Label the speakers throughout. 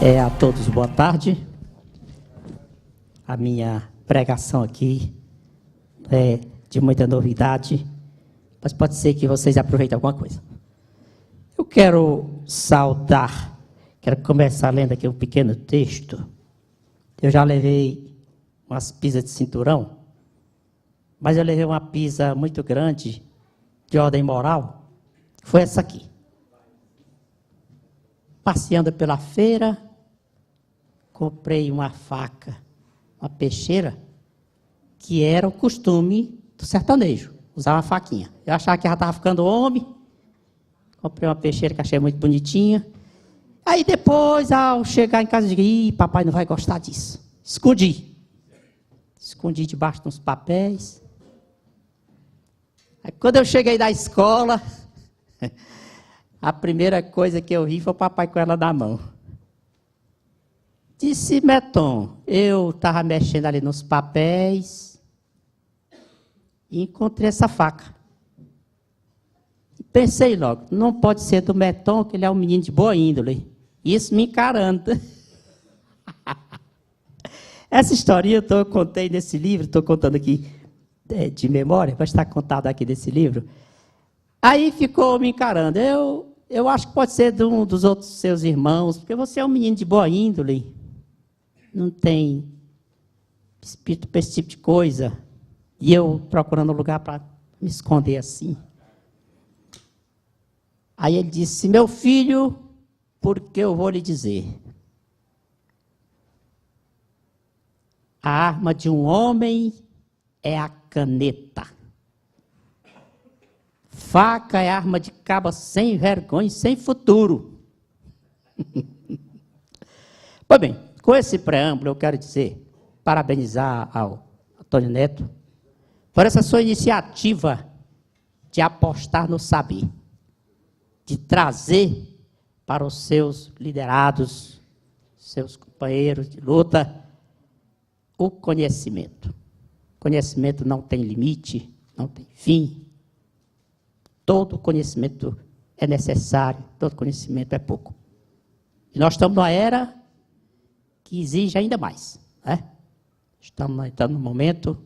Speaker 1: A todos, boa tarde. A minha pregação aqui é de muita novidade, mas pode ser que vocês aproveitem alguma coisa. Eu quero saudar, quero começar lendo aqui um pequeno texto. Eu já levei umas pisas de cinturão, mas eu levei uma pisa muito grande, de ordem moral, foi essa aqui. Passeando pela feira, comprei uma faca, uma peixeira, que era o costume do sertanejo, usar uma faquinha. Eu achava que já estava ficando homem, comprei uma peixeira que achei muito bonitinha. Aí depois, ao chegar em casa, eu digo, ih, papai não vai gostar disso. Escondi debaixo de uns papéis. Aí quando eu cheguei da escola, a primeira coisa que eu vi foi o papai com ela na mão. Disse, Meton, eu estava mexendo ali nos papéis e encontrei essa faca. E pensei logo, não pode ser do Meton, que ele é um menino de boa índole. Isso me encarando. Essa historinha eu contei nesse livro, estou contando aqui de memória, vai estar contado aqui nesse livro. Aí ficou me encarando. Eu acho que pode ser de um dos outros seus irmãos, porque você é um menino de boa índole. Não tem espírito para esse tipo de coisa. E eu procurando um lugar para me esconder assim. Aí ele disse, meu filho, porque eu vou lhe dizer. A arma de um homem é a caneta. Faca é arma de caba sem vergonha e sem futuro. Pois bem, com esse preâmbulo eu quero dizer, parabenizar ao Antônio Neto por essa sua iniciativa de apostar no saber, de trazer para os seus liderados, seus companheiros de luta, o conhecimento. Conhecimento não tem limite, não tem fim. Todo conhecimento é necessário, todo conhecimento é pouco. E nós estamos numa era que exige ainda mais. Né? Estamos entrando num momento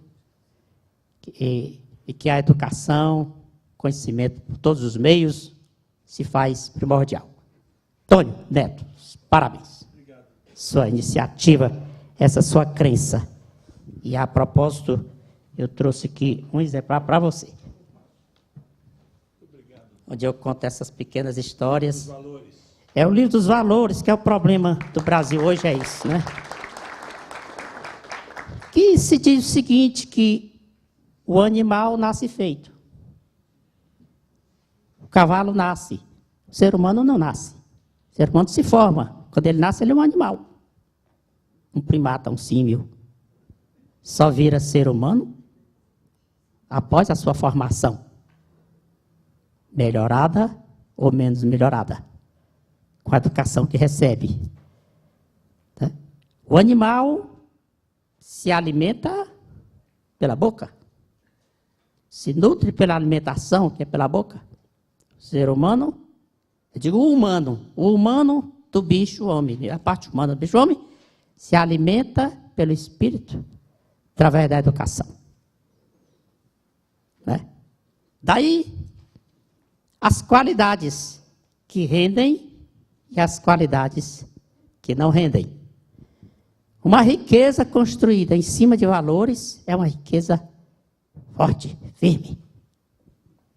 Speaker 1: que a educação, conhecimento por todos os meios, se faz primordial. Antônio Neto, parabéns. Obrigado. Sua iniciativa, essa sua crença. E a propósito, eu trouxe aqui um exemplar para você. Obrigado. Onde eu conto essas pequenas histórias. É o livro dos valores, que é o problema do Brasil hoje, é isso, né? Que se diz o seguinte, que o animal nasce feito. O cavalo nasce. O ser humano não nasce. O ser humano se forma. Quando ele nasce, ele é um animal. Um primata, um símio. Só vira ser humano após a sua formação. Melhorada ou menos melhorada. Com a educação que recebe. Tá? O animal se alimenta pela boca. Se nutre pela alimentação, que é pela boca. O ser humano, eu digo o humano do bicho homem, a parte humana do bicho homem, se alimenta pelo espírito, através da educação. Né? Daí, as qualidades que rendem e as qualidades que não rendem. Uma riqueza construída em cima de valores é uma riqueza forte, firme,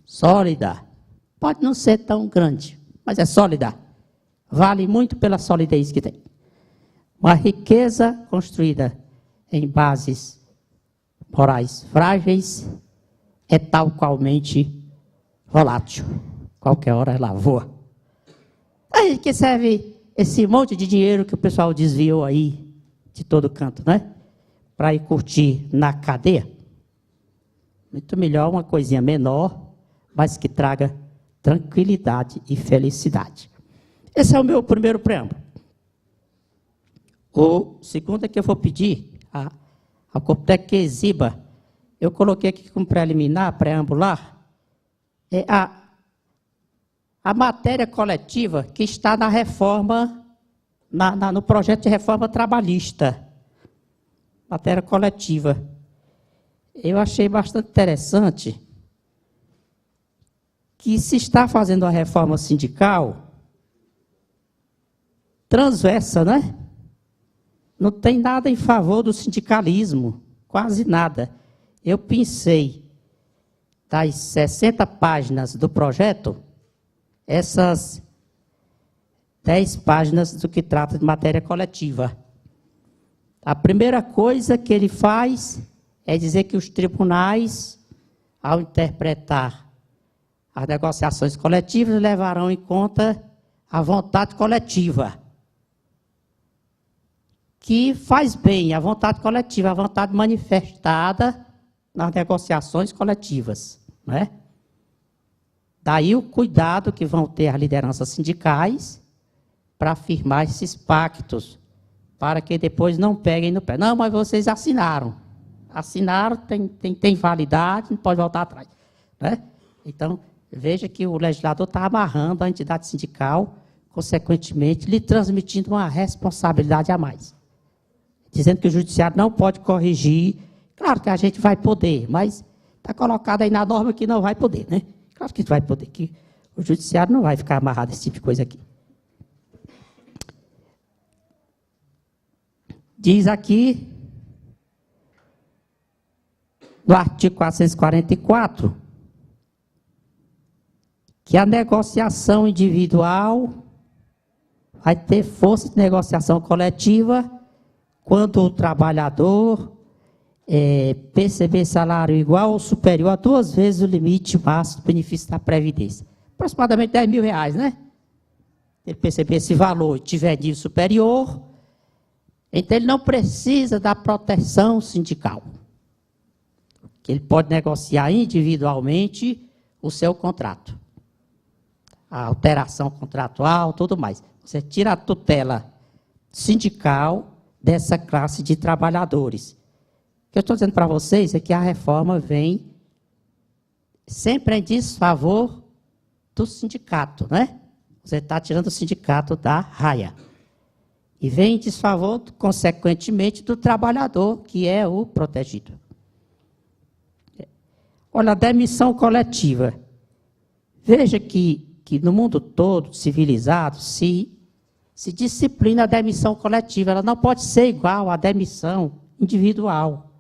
Speaker 1: sólida. Pode não ser tão grande, mas é sólida. Vale muito pela solidez que tem. Uma riqueza construída em bases morais frágeis é tal qualmente volátil. Qualquer hora ela voa. Aí que serve esse monte de dinheiro que o pessoal desviou aí de todo canto, né? Para ir curtir na cadeia. Muito melhor uma coisinha menor, mas que traga tranquilidade e felicidade. Esse é o meu primeiro preâmbulo. O segundo é que eu vou pedir ao Coptec que exiba. Eu coloquei aqui como preliminar, preambular, a matéria coletiva que está na reforma no projeto de reforma trabalhista, matéria coletiva. Eu achei bastante interessante que se está fazendo a reforma sindical transversa, né? Não tem nada em favor do sindicalismo, quase nada. Eu pensei, das 60 páginas do projeto, essas 10 páginas do que trata de matéria coletiva. A primeira coisa que ele faz é dizer que os tribunais, ao interpretar as negociações coletivas, levarão em conta a vontade coletiva. Que faz bem a vontade coletiva, a vontade manifestada nas negociações coletivas, né? Daí o cuidado que vão ter as lideranças sindicais para firmar esses pactos, para que depois não peguem no pé. Não, mas vocês assinaram. Assinaram, tem validade, não pode voltar atrás, né? Então, veja que o legislador está amarrando a entidade sindical, consequentemente, lhe transmitindo uma responsabilidade a mais. Dizendo que o judiciário não pode corrigir. Claro que a gente vai poder, mas está colocado aí na norma que não vai poder, né? Claro que vai poder, que o judiciário não vai ficar amarrado a esse tipo de coisa aqui. Diz aqui, no artigo 444, que a negociação individual vai ter força de negociação coletiva quando o trabalhador perceber salário igual ou superior a 2 vezes o limite máximo do benefício da Previdência. Aproximadamente R$10.000, né? Ele perceber esse valor e tiver nível superior, então ele não precisa da proteção sindical. Que ele pode negociar individualmente o seu contrato. A alteração contratual, tudo mais. Você tira a tutela sindical dessa classe de trabalhadores. O que eu estou dizendo para vocês é que a reforma vem sempre em desfavor do sindicato, né? Você está tirando o sindicato da raia. E vem em desfavor, consequentemente, do trabalhador, que é o protegido. Olha, a demissão coletiva. Veja que no mundo todo, civilizado, se disciplina a demissão coletiva. Ela não pode ser igual à demissão individual.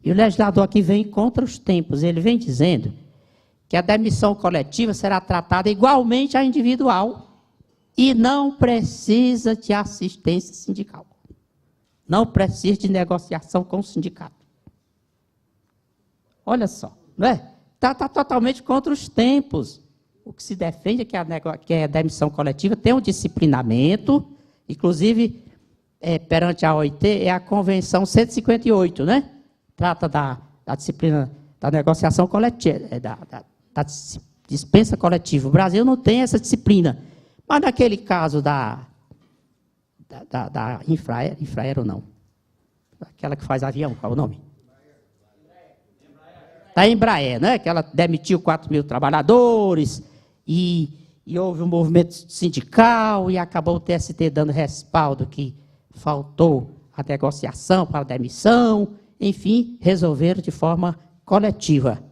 Speaker 1: E o legislador aqui vem contra os tempos. Ele vem dizendo que a demissão coletiva será tratada igualmente à individual e não precisa de assistência sindical. Não precisa de negociação com o sindicato. Olha só, não é? Está totalmente contra os tempos. O que se defende é que a demissão coletiva tem um disciplinamento, inclusive, perante a OIT, é a Convenção 158, né? Trata da disciplina da negociação coletiva, da dispensa coletiva. O Brasil não tem essa disciplina. Mas naquele caso da Infraero não. Aquela que faz avião, qual é o nome? Da Embraer, né? Que ela demitiu 4.000 trabalhadores e houve um movimento sindical e acabou o TST dando respaldo que faltou a negociação para a demissão. Enfim, resolveram de forma coletiva.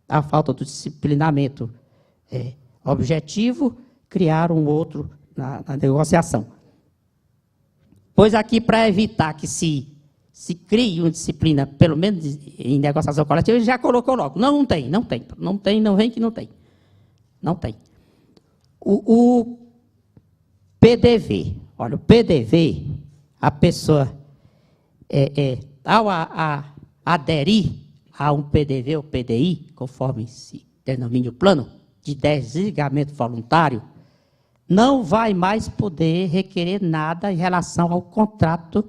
Speaker 1: A falta do disciplinamento objetivo, criaram um outro na negociação. Pois aqui, para evitar que se crie uma disciplina, pelo menos em negociação coletiva, ele já colocou logo. Não tem, não vem que não tem. Não tem. O PDV, olha, o PDV, a pessoa, ao aderir a um PDV ou PDI, conforme se denomina o plano, de desligamento voluntário, não vai mais poder requerer nada em relação ao contrato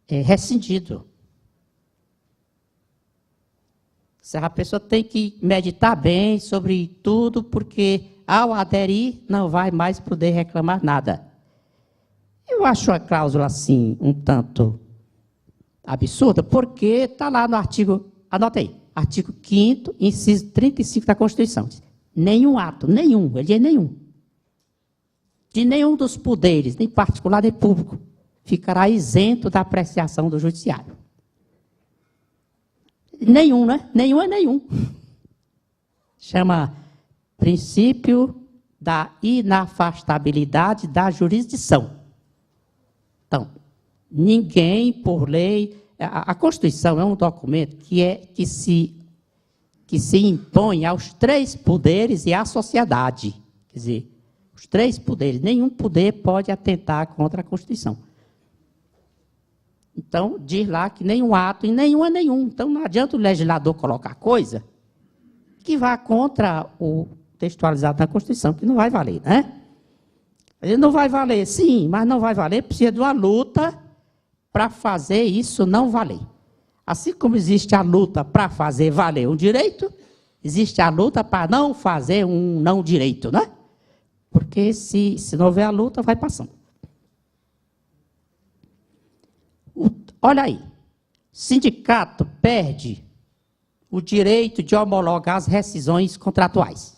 Speaker 1: rescindido. A pessoa tem que meditar bem sobre tudo, porque ao aderir não vai mais poder reclamar nada. Eu acho a cláusula assim um tanto absurda, porque está lá no artigo, anota aí, artigo 5º, inciso 35 da Constituição. Nenhum ato, nenhum, ele diz nenhum, de nenhum dos poderes, nem particular nem público, ficará isento da apreciação do judiciário. Nenhum, né? Nenhum é nenhum. Chama princípio da inafastabilidade da jurisdição. Então, ninguém, por lei... A Constituição é um documento que se impõe aos três poderes e à sociedade. Quer dizer, os três poderes. Nenhum poder pode atentar contra a Constituição. Então, diz lá que nenhum ato e nenhum é nenhum. Então, não adianta o legislador colocar coisa que vá contra o textualizado na Constituição, que não vai valer, né? Ele não vai valer, sim, mas não vai valer, precisa de uma luta para fazer isso não valer. Assim como existe a luta para fazer valer um direito, existe a luta para não fazer um não direito, né? Porque se não houver a luta, vai passando. Olha aí, sindicato perde o direito de homologar as rescisões contratuais.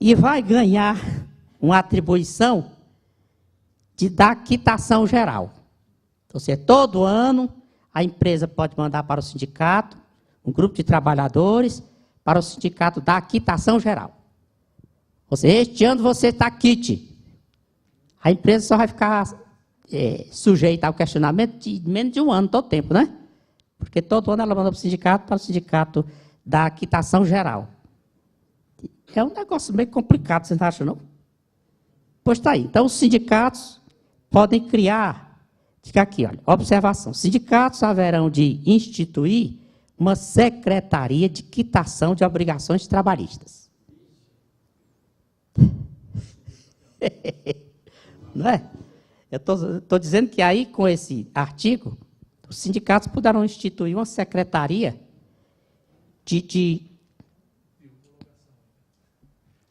Speaker 1: E vai ganhar uma atribuição da quitação geral. Ou seja, todo ano a empresa pode mandar para o sindicato, um grupo de trabalhadores, para o sindicato da quitação geral. Ou seja, este ano você está quite. A empresa só vai ficar sujeita ao questionamento de menos de um ano, todo tempo, né? Porque todo ano ela manda para o sindicato da quitação geral. É um negócio meio complicado, você não acha, não? Pois está aí. Então, os sindicatos podem criar, fica aqui, olha, observação, sindicatos haverão de instituir uma secretaria de quitação de obrigações trabalhistas. Não é? Eu estou dizendo que aí, com esse artigo, os sindicatos poderão instituir uma secretaria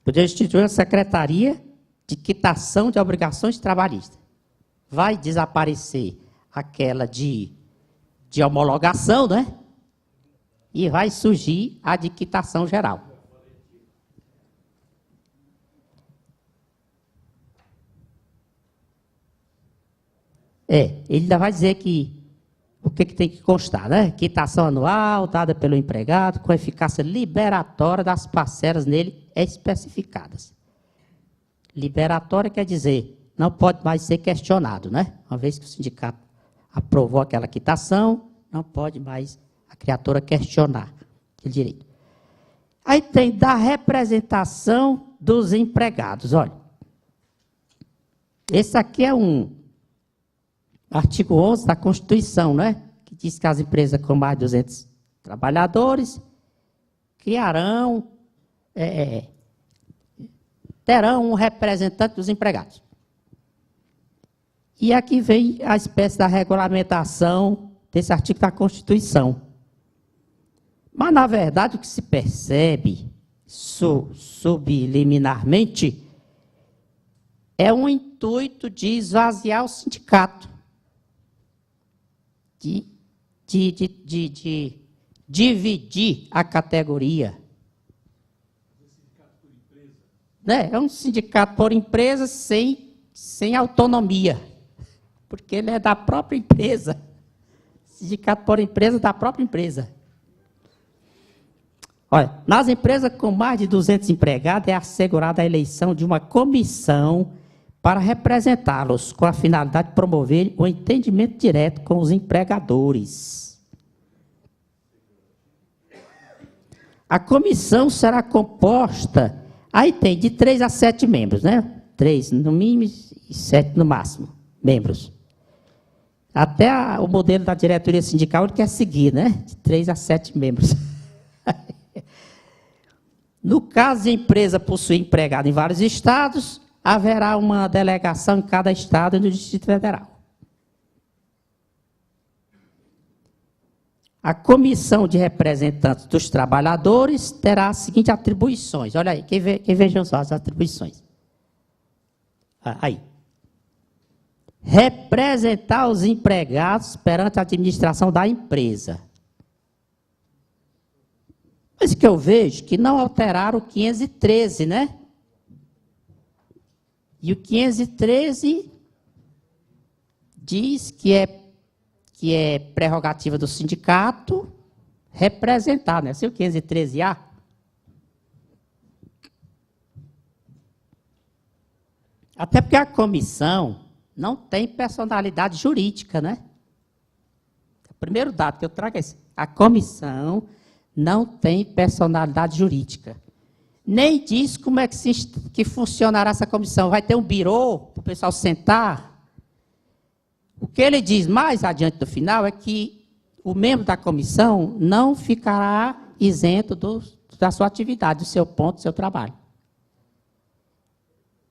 Speaker 1: poder instituir uma secretaria de quitação de obrigações trabalhistas. Vai desaparecer aquela de homologação, né? E vai surgir a de quitação geral. Ele ainda vai dizer que o que tem que constar, né? Quitação anual dada pelo empregado com eficácia liberatória das parcelas nele especificadas. Liberatória quer dizer, não pode mais ser questionado, né? Uma vez que o sindicato aprovou aquela quitação, não pode mais a criatura questionar aquele direito. Aí tem da representação dos empregados. Olha, esse aqui é um artigo 11 da Constituição, né? Que diz que as empresas com mais de 200 trabalhadores criarão, terão um representante dos empregados. E aqui vem a espécie da regulamentação desse artigo da Constituição. Mas, na verdade, o que se percebe subliminarmente é um intuito de esvaziar o sindicato, de dividir a categoria. Né? É um sindicato por empresa sem autonomia, porque ele é da própria empresa. Sindicato por empresa da própria empresa. Olha, nas empresas com mais de 200 empregados é assegurada a eleição de uma comissão para representá-los, com a finalidade de promover o entendimento direto com os empregadores. A comissão será composta, aí tem de 3 a 7 membros, né? 3 no mínimo e 7 no máximo, membros. Até o modelo da diretoria sindical ele quer seguir, né? De 3 a 7 membros. No caso de empresa possuir empregado em vários estados, haverá uma delegação em cada estado e no Distrito Federal. A comissão de representantes dos trabalhadores terá as seguintes atribuições. Olha aí, quem vejam só as atribuições. Aí. Representar os empregados perante a administração da empresa. Mas que eu vejo que não alteraram o 513, né? E o 513 diz que é prerrogativa do sindicato representar, né? Se o 513A. Até porque a comissão não tem personalidade jurídica, né? O primeiro dado que eu trago é esse. A comissão não tem personalidade jurídica. Nem diz como é que funcionará essa comissão. Vai ter um birô para o pessoal sentar. O que ele diz mais adiante do final é que o membro da comissão não ficará isento da sua atividade, do seu ponto, do seu trabalho.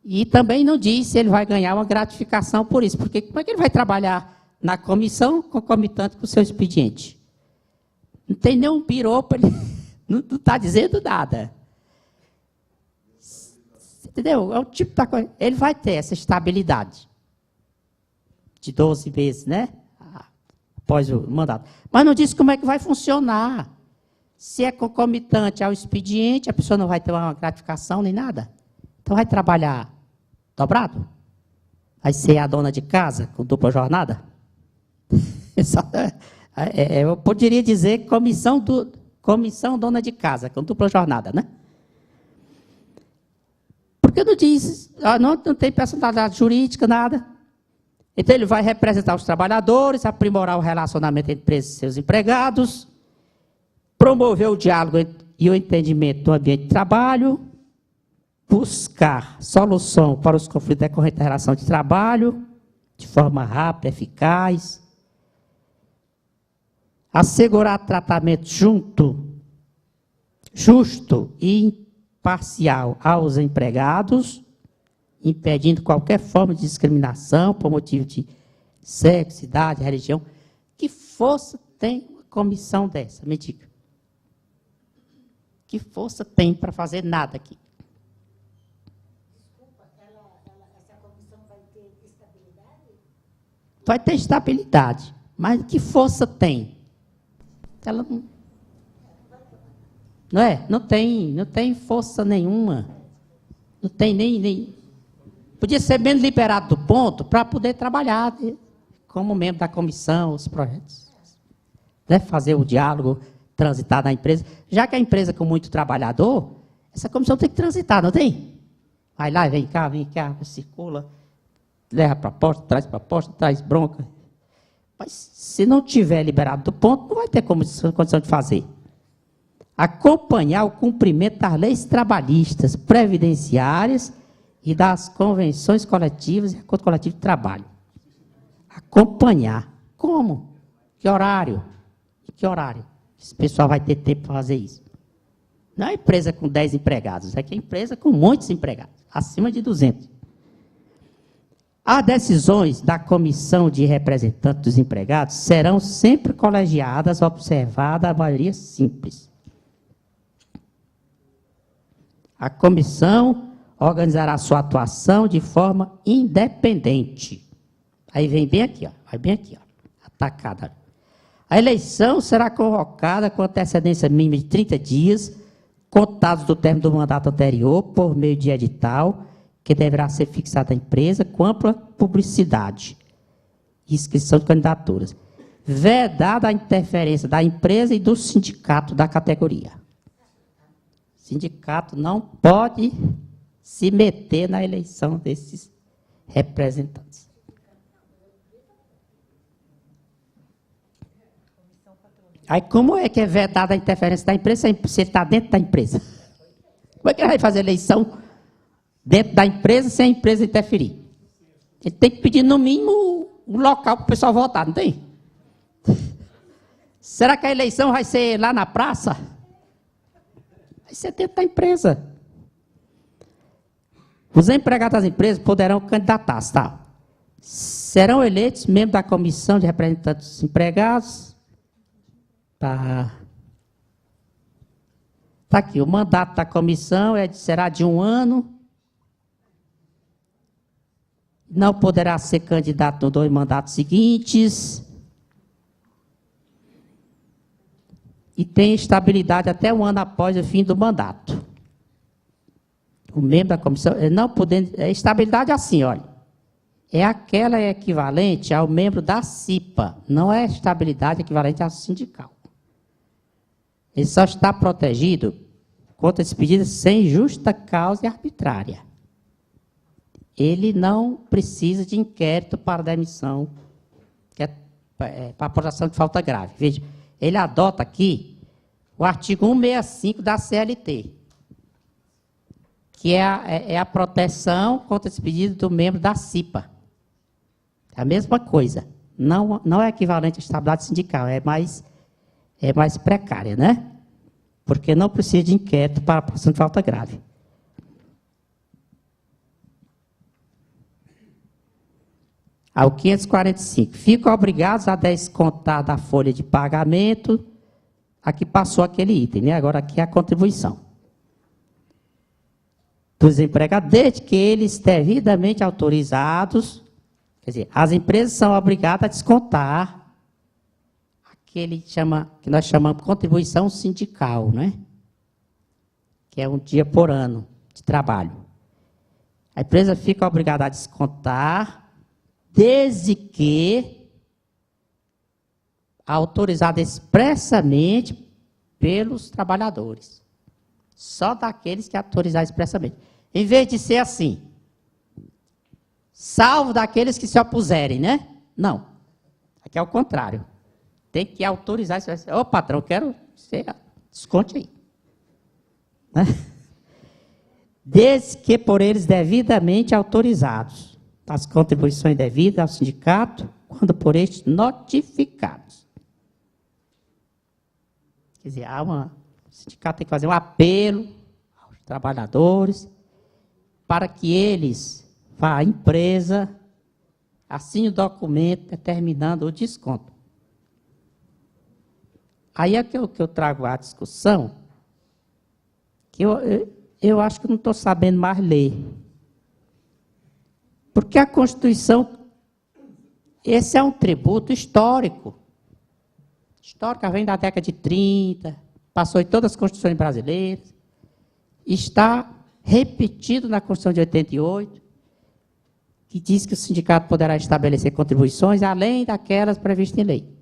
Speaker 1: E também não diz se ele vai ganhar uma gratificação por isso, porque como é que ele vai trabalhar na comissão concomitante com o seu expediente? Não tem nenhum birô para ele, não está dizendo nada. Entendeu? É o tipo da coisa. Ele vai ter essa estabilidade de 12 meses, né? Após o mandato. Mas não diz como é que vai funcionar. Se é concomitante ao expediente, a pessoa não vai ter uma gratificação nem nada. Então vai trabalhar dobrado? Vai ser a dona de casa com dupla jornada? Eu poderia dizer comissão dona de casa com dupla jornada, né? Porque não diz, não tem personalidade jurídica, nada. Então ele vai representar os trabalhadores, aprimorar o relacionamento entre empresas e seus empregados, promover o diálogo e o entendimento do ambiente de trabalho, buscar solução para os conflitos decorrentes da relação de trabalho, de forma rápida, eficaz, assegurar tratamento justo e imparcial aos empregados, impedindo qualquer forma de discriminação por motivo de sexo, idade, religião. Que força tem uma comissão dessa? Me diga. Que força tem para fazer nada aqui?
Speaker 2: Essa comissão vai ter estabilidade?
Speaker 1: Vai ter estabilidade, mas que força tem? Ela não é? Não tem força nenhuma. Não tem nem podia ser menos liberado do ponto para poder trabalhar como membro da comissão, os projetos. Né? Fazer o diálogo, transitar na empresa. Já que a empresa com muito trabalhador, essa comissão tem que transitar, não tem? Vai lá, vem cá, circula, leva proposta, traz bronca. Mas se não tiver liberado do ponto, não vai ter condição de fazer. Acompanhar o cumprimento das leis trabalhistas, previdenciárias e das convenções coletivas e acordo coletivo de trabalho. Acompanhar. Como? Que horário? Que horário? Esse pessoal vai ter tempo para fazer isso. Não é empresa com 10 empregados, é que é empresa com muitos empregados, acima de 200. As decisões da comissão de representantes dos empregados serão sempre colegiadas, observada a maioria simples. A comissão organizará sua atuação de forma independente. Aí vem bem aqui, ó, atacada. A eleição será convocada com antecedência mínima de 30 dias, contados do término do mandato anterior, por meio de edital, que deverá ser fixado à empresa com ampla publicidade e inscrição de candidaturas. Vedada a interferência da empresa e do sindicato da categoria. O sindicato não pode se meter na eleição desses representantes. Aí como é que é vedada a interferência da empresa se ele está dentro da empresa? Como é que ele vai fazer eleição dentro da empresa sem a empresa interferir? Ele tem que pedir, no mínimo, um local para o pessoal votar, não tem? Será que a eleição vai ser lá na praça? Vai ser dentro da empresa. Os empregados das empresas poderão candidatar-se, tá? Serão eleitos membros da comissão de representantes dos empregados. Tá aqui, o mandato da comissão será de 1 ano. Não poderá ser candidato nos 2 mandatos seguintes. E tem estabilidade até 1 ano após o fim do mandato. o membro da comissão, não podendo, estabilidade é assim, olha, é aquela equivalente ao membro da CIPA, não é estabilidade equivalente ao sindical. Ele só está protegido contra esse pedido sem justa causa e arbitrária. Ele não precisa de inquérito para demissão, que é para apuração de falta grave. Veja, ele adota aqui o artigo 165 da CLT, que é a proteção contra esse pedido do membro da CIPA. É a mesma coisa. Não é equivalente à estabilidade sindical, é mais precária, né? Porque não precisa de inquérito para apuração de falta grave. Ao 545, ficam obrigados a descontar da folha de pagamento a que passou aquele item, né? Agora aqui é a contribuição dos empregados, desde que eles devidamente autorizados, quer dizer, as empresas são obrigadas a descontar aquele que nós chamamos de contribuição sindical, né? Que é um dia por ano de trabalho. A empresa fica obrigada a descontar desde que autorizada expressamente pelos trabalhadores. Só daqueles que autorizar expressamente. Em vez de ser assim, salvo daqueles que se opuserem, né? Não. Aqui é o contrário. Tem que autorizar expressamente. Ô, patrão, quero você desconte aí. Né? Desde que por eles devidamente autorizados. As contribuições devidas ao sindicato, quando por estes notificados. Quer dizer, o sindicato tem que fazer um apelo aos trabalhadores para que eles vá à empresa, assinem o documento determinando o desconto. Aí é que eu trago a discussão, que eu acho que não estou sabendo mais ler. Porque a Constituição, esse é um tributo histórico. Histórico, vem da década de 30, passou em todas as constituições brasileiras, está repetido na Constituição de 88, que diz que o sindicato poderá estabelecer contribuições além daquelas previstas em lei.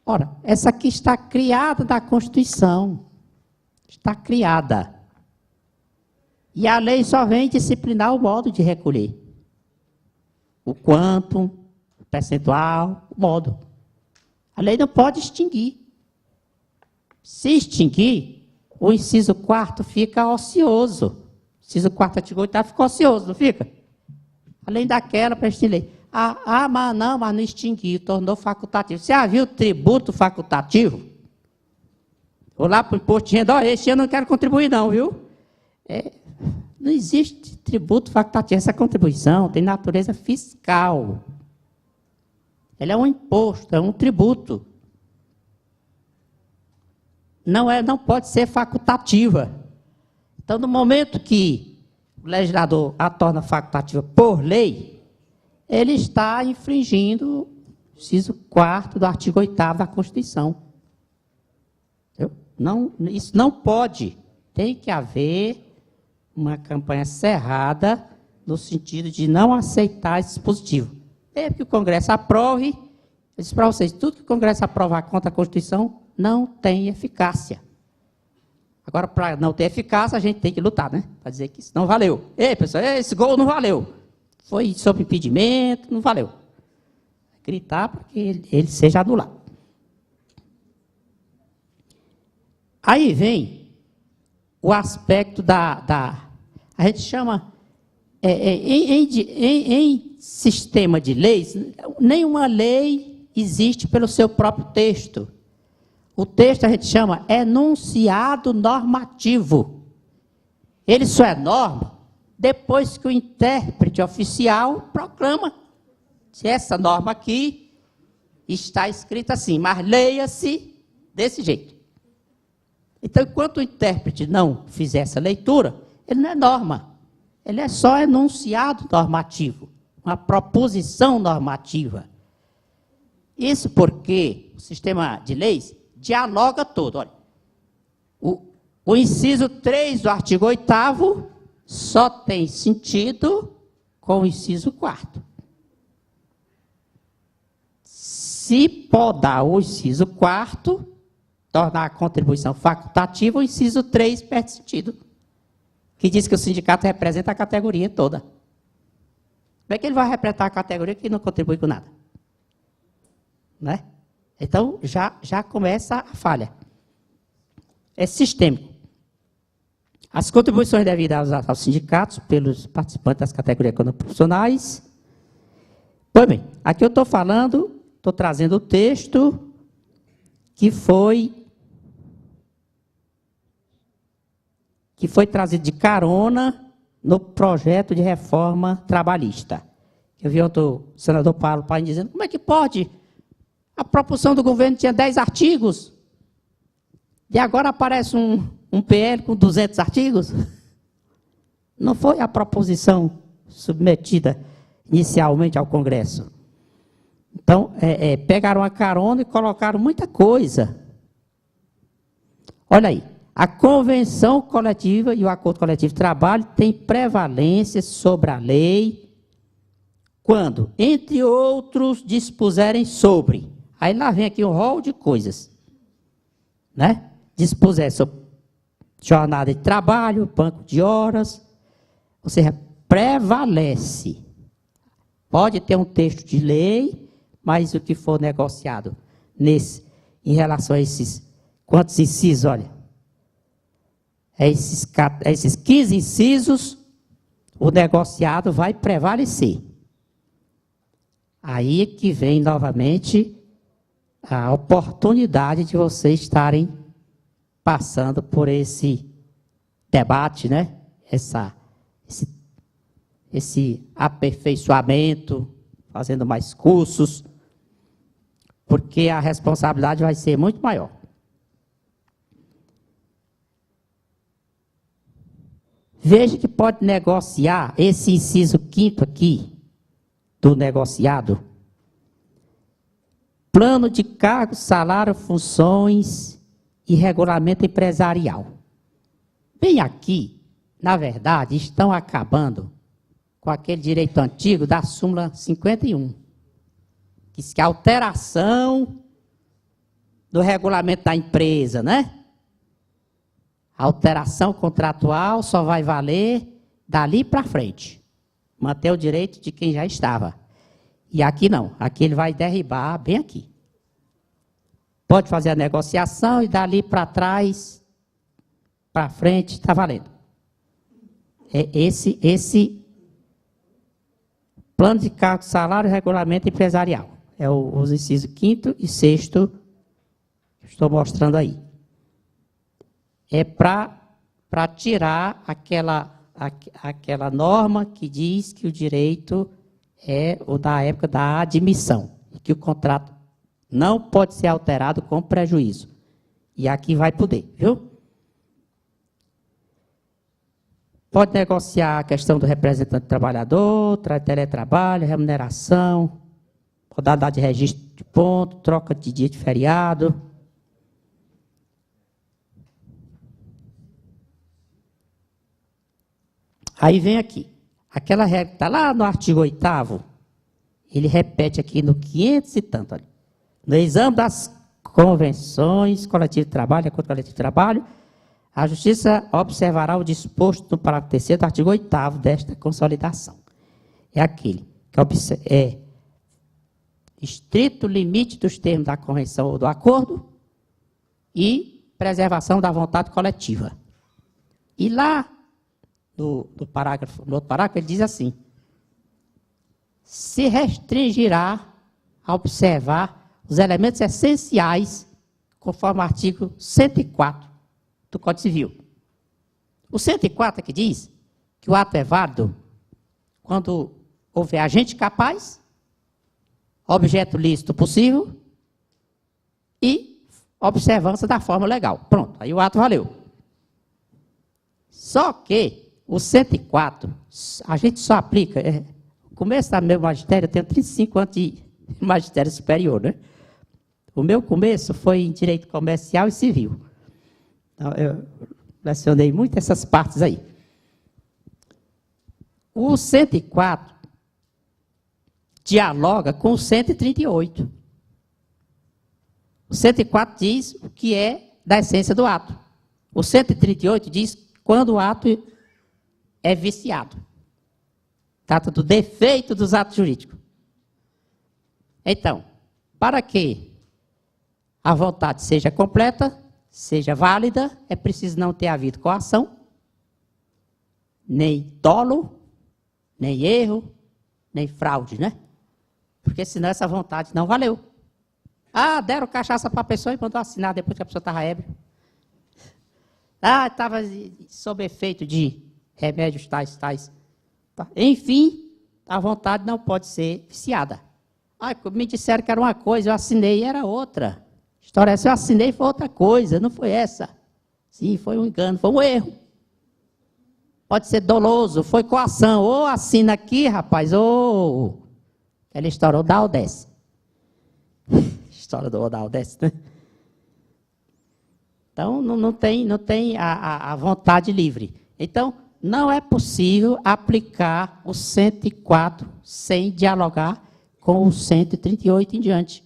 Speaker 1: Ora, essa aqui está criada na Constituição, está criada. E a lei só vem disciplinar o modo de recolher. O quantum, o percentual, o modo. A lei não pode extinguir. Se extinguir, o inciso 4º fica ocioso. O inciso 4º, artigo 8º, fica ocioso, não fica? Além daquela, para extinguir lei. Mas não extinguiu, tornou facultativo. Você já viu tributo facultativo? Vou lá para o imposto de renda, esse ano eu não quero contribuir não, viu? Não existe tributo facultativo. Essa contribuição tem natureza fiscal. Ela é um imposto, é um tributo. Não pode ser facultativa. Então, no momento que o legislador a torna facultativa por lei, ele está infringindo o inciso 4º do artigo 8º da Constituição. Isso não pode. Tem que haver uma campanha cerrada no sentido de não aceitar esse dispositivo. Desde que o Congresso aprove, eu disse para vocês, tudo que o Congresso aprovar contra a Constituição não tem eficácia. Agora, para não ter eficácia, a gente tem que lutar, né? Para dizer que isso não valeu. Ei, pessoal, esse gol não valeu. Foi sob impedimento, não valeu. Gritar para que ele seja anulado. Aí vem o aspecto a gente chama, em sistema de leis, nenhuma lei existe pelo seu próprio texto. O texto a gente chama enunciado normativo. Ele só é norma depois que o intérprete oficial proclama. Se essa norma aqui está escrita assim, mas leia-se desse jeito. Então, enquanto o intérprete não fizer essa leitura, ele não é norma. Ele é só enunciado normativo, uma proposição normativa. Isso porque o sistema de leis dialoga todo. Olha, O inciso 3 do artigo 8º só tem sentido com o inciso 4º. Se podar o inciso 4º, tornar a contribuição facultativa, o inciso 3 perde sentido. Que diz que o sindicato representa a categoria toda. Como é que ele vai representar a categoria que não contribui com nada? Né? Então, já começa a falha. É sistêmico. As contribuições devidas aos sindicatos pelos participantes das categorias econômico-profissionais. Pois bem, aqui eu estou falando, estou trazendo o texto que foi trazido de carona no projeto de reforma trabalhista. Eu vi ontem o senador Paulo Paim dizendo, como é que pode? A proposição do governo tinha 10 artigos, e agora aparece um PL com 200 artigos? Não foi a proposição submetida inicialmente ao Congresso. Então, pegaram a carona e colocaram muita coisa. Olha aí, a convenção coletiva e o acordo coletivo de trabalho têm prevalência sobre a lei quando, entre outros, dispuserem sobre. Aí lá vem aqui um rol de coisas. Né? Dispuser sobre jornada de trabalho, banco de horas, ou seja, prevalece. Pode ter um texto de lei, mas o que for negociado em relação a esses, quantos incisos, olha, esses 15 incisos, o negociado vai prevalecer. Aí que vem novamente a oportunidade de vocês estarem passando por esse debate, né? Esse aperfeiçoamento, fazendo mais cursos, porque a responsabilidade vai ser muito maior. Veja que pode negociar esse inciso 5º aqui, do negociado. Plano de cargo, salário, funções e regulamento empresarial. Bem aqui, na verdade, estão acabando com aquele direito antigo da súmula 51. Que diz que a alteração do regulamento da empresa, né? A alteração contratual só vai valer dali para frente. Manter o direito de quem já estava. E aqui não. Aqui ele vai derribar bem aqui. Pode fazer a negociação e dali para trás, para frente, está valendo. Esse plano de cargo, salário e regulamento empresarial. É os incisos 5º e 6º que estou mostrando aí. É para tirar aquela norma que diz que o direito é o da época da admissão, e que o contrato não pode ser alterado com prejuízo. E aqui vai poder, viu? Pode negociar a questão do representante do trabalhador, teletrabalho, remuneração, modalidade de registro de ponto, troca de dia de feriado. Aí vem aqui, aquela regra que está lá no artigo 8º, ele repete aqui no 500 e tanto. Olha. No exame das convenções coletivas de trabalho, acordo coletivo de trabalho, a Justiça observará o disposto no parágrafo 3º do artigo 8º desta consolidação. É aquele que é estrito limite dos termos da convenção ou do acordo e preservação da vontade coletiva. E lá, no outro parágrafo, ele diz assim: se restringirá a observar os elementos essenciais, conforme o artigo 104 do Código Civil. O 104 aqui diz que o ato é válido quando houver agente capaz, objeto lícito possível e observância da forma legal. Pronto, aí o ato valeu. Só que o 104, a gente só aplica... No começo do meu magistério, eu tenho 35 anos de magistério superior, né? O meu começo foi em direito comercial e civil. Então, Lecionei muito essas partes aí. O 104 dialoga com o 138. O 104 diz o que é da essência do ato. O 138 diz quando o ato é viciado. Trata do defeito dos atos jurídicos. Então, para que a vontade seja completa, seja válida, é preciso não ter havido coação, nem dolo, nem erro, nem fraude, né? Porque senão essa vontade não valeu. Ah, deram cachaça para a pessoa e mandou assinar depois que a pessoa estava ébria. Ah, estava sob efeito de remédios tais. Tá. Enfim, a vontade não pode ser viciada. Ah, me disseram que era uma coisa, eu assinei e era outra. História essa, eu assinei e foi outra coisa, não foi essa. Sim, foi um engano, foi um erro. Pode ser doloso, foi coação. Ou assina aqui, rapaz, ou... Aquela história, ou dá ou desce. História do ou dá ou desce, né? Então, não tem a vontade livre. Então, não é possível aplicar o 104 sem dialogar com o 138 em diante.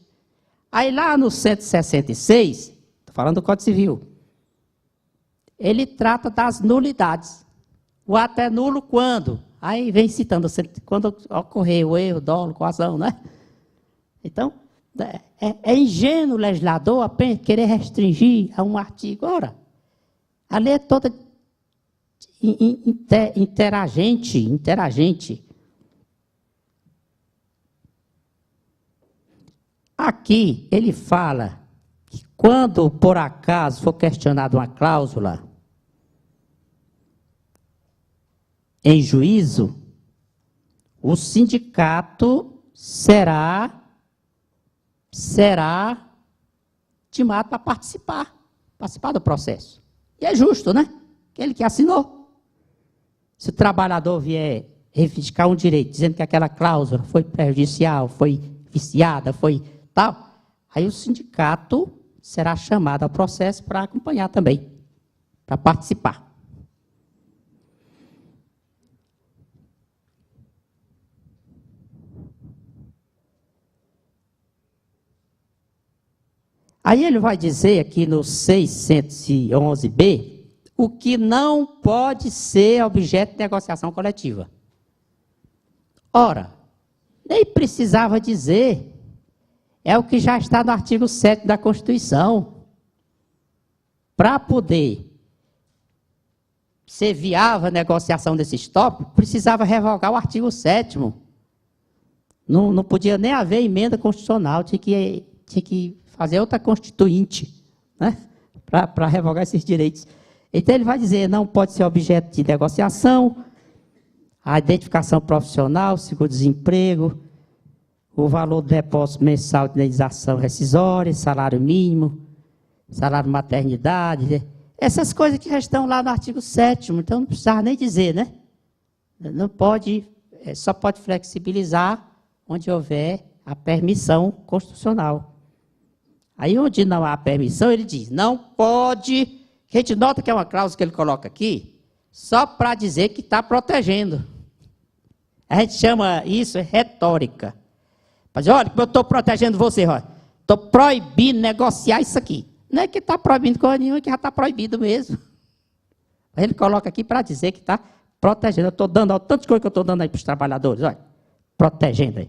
Speaker 1: Aí lá no 166, estou falando do Código Civil, ele trata das nulidades. O ato é nulo quando? Aí vem citando, quando ocorrer o erro, dolo, coação, né? Então, é ingênuo o legislador apenas querer restringir a um artigo. Ora, a lei é toda interagente. Aqui, ele fala que quando, por acaso, for questionada uma cláusula em juízo, o sindicato será intimado para participar do processo. E é justo, né? Aquele que assinou. Se o trabalhador vier reivindicar um direito, dizendo que aquela cláusula foi prejudicial, foi viciada, foi tal, aí o sindicato será chamado ao processo para acompanhar também, para participar. Aí ele vai dizer aqui no 611b o que não pode ser objeto de negociação coletiva. Ora, nem precisava dizer, é o que já está no artigo 7º da Constituição. Para poder ser viável a negociação desses tópicos, precisava revogar o artigo 7º. Não podia nem haver emenda constitucional, tinha que fazer outra constituinte, né, para revogar esses direitos. Então ele vai dizer, não pode ser objeto de negociação, a identificação profissional, seguro-desemprego, o valor do depósito mensal de indenização rescisória, salário mínimo, salário maternidade, essas coisas que já estão lá no artigo 7º, então não precisava nem dizer, né? Não pode, só pode flexibilizar onde houver a permissão constitucional. Aí onde não há permissão, ele diz, não pode, a gente nota que é uma cláusula que ele coloca aqui, só para dizer que está protegendo. A gente chama isso retórica. Para dizer, olha, eu estou protegendo você, estou proibindo negociar isso aqui. Não é que está proibindo coisa nenhuma, é que já está proibido mesmo. Ele coloca aqui para dizer que está protegendo. Eu estou dando, olha, tantas coisas que eu estou dando aí para os trabalhadores, olha, protegendo aí.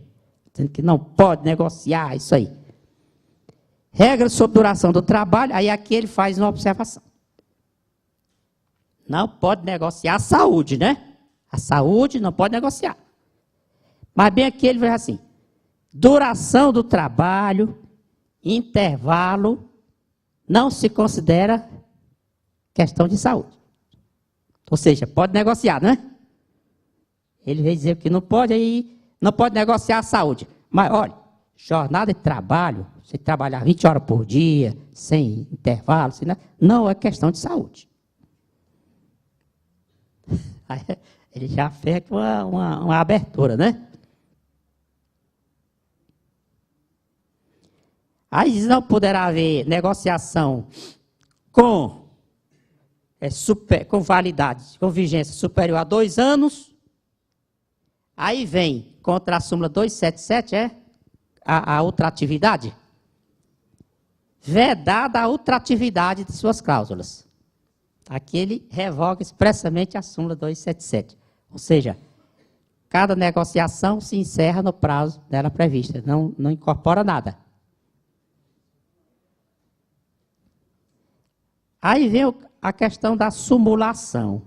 Speaker 1: Dizendo que não pode negociar isso aí. Regra sobre duração do trabalho, aí aqui ele faz uma observação. Não pode negociar a saúde, né? A saúde não pode negociar. Mas bem aqui ele vai assim, duração do trabalho, intervalo, não se considera questão de saúde. Ou seja, pode negociar, né? Ele veio dizer que não pode, aí não pode negociar a saúde. Mas, olha, jornada de trabalho, você trabalhar 20 horas por dia, sem intervalo, assim, né? Não é questão de saúde. Aí, ele já fez uma abertura, né? Aí não poderá haver negociação com com validade, com vigência superior a 2 anos. Aí vem contra a súmula 277, a ultratividade. Vedada a ultratividade de suas cláusulas. Aqui ele revoga expressamente a súmula 277. Ou seja, cada negociação se encerra no prazo dela prevista, não incorpora nada. Aí vem a questão da sumulação.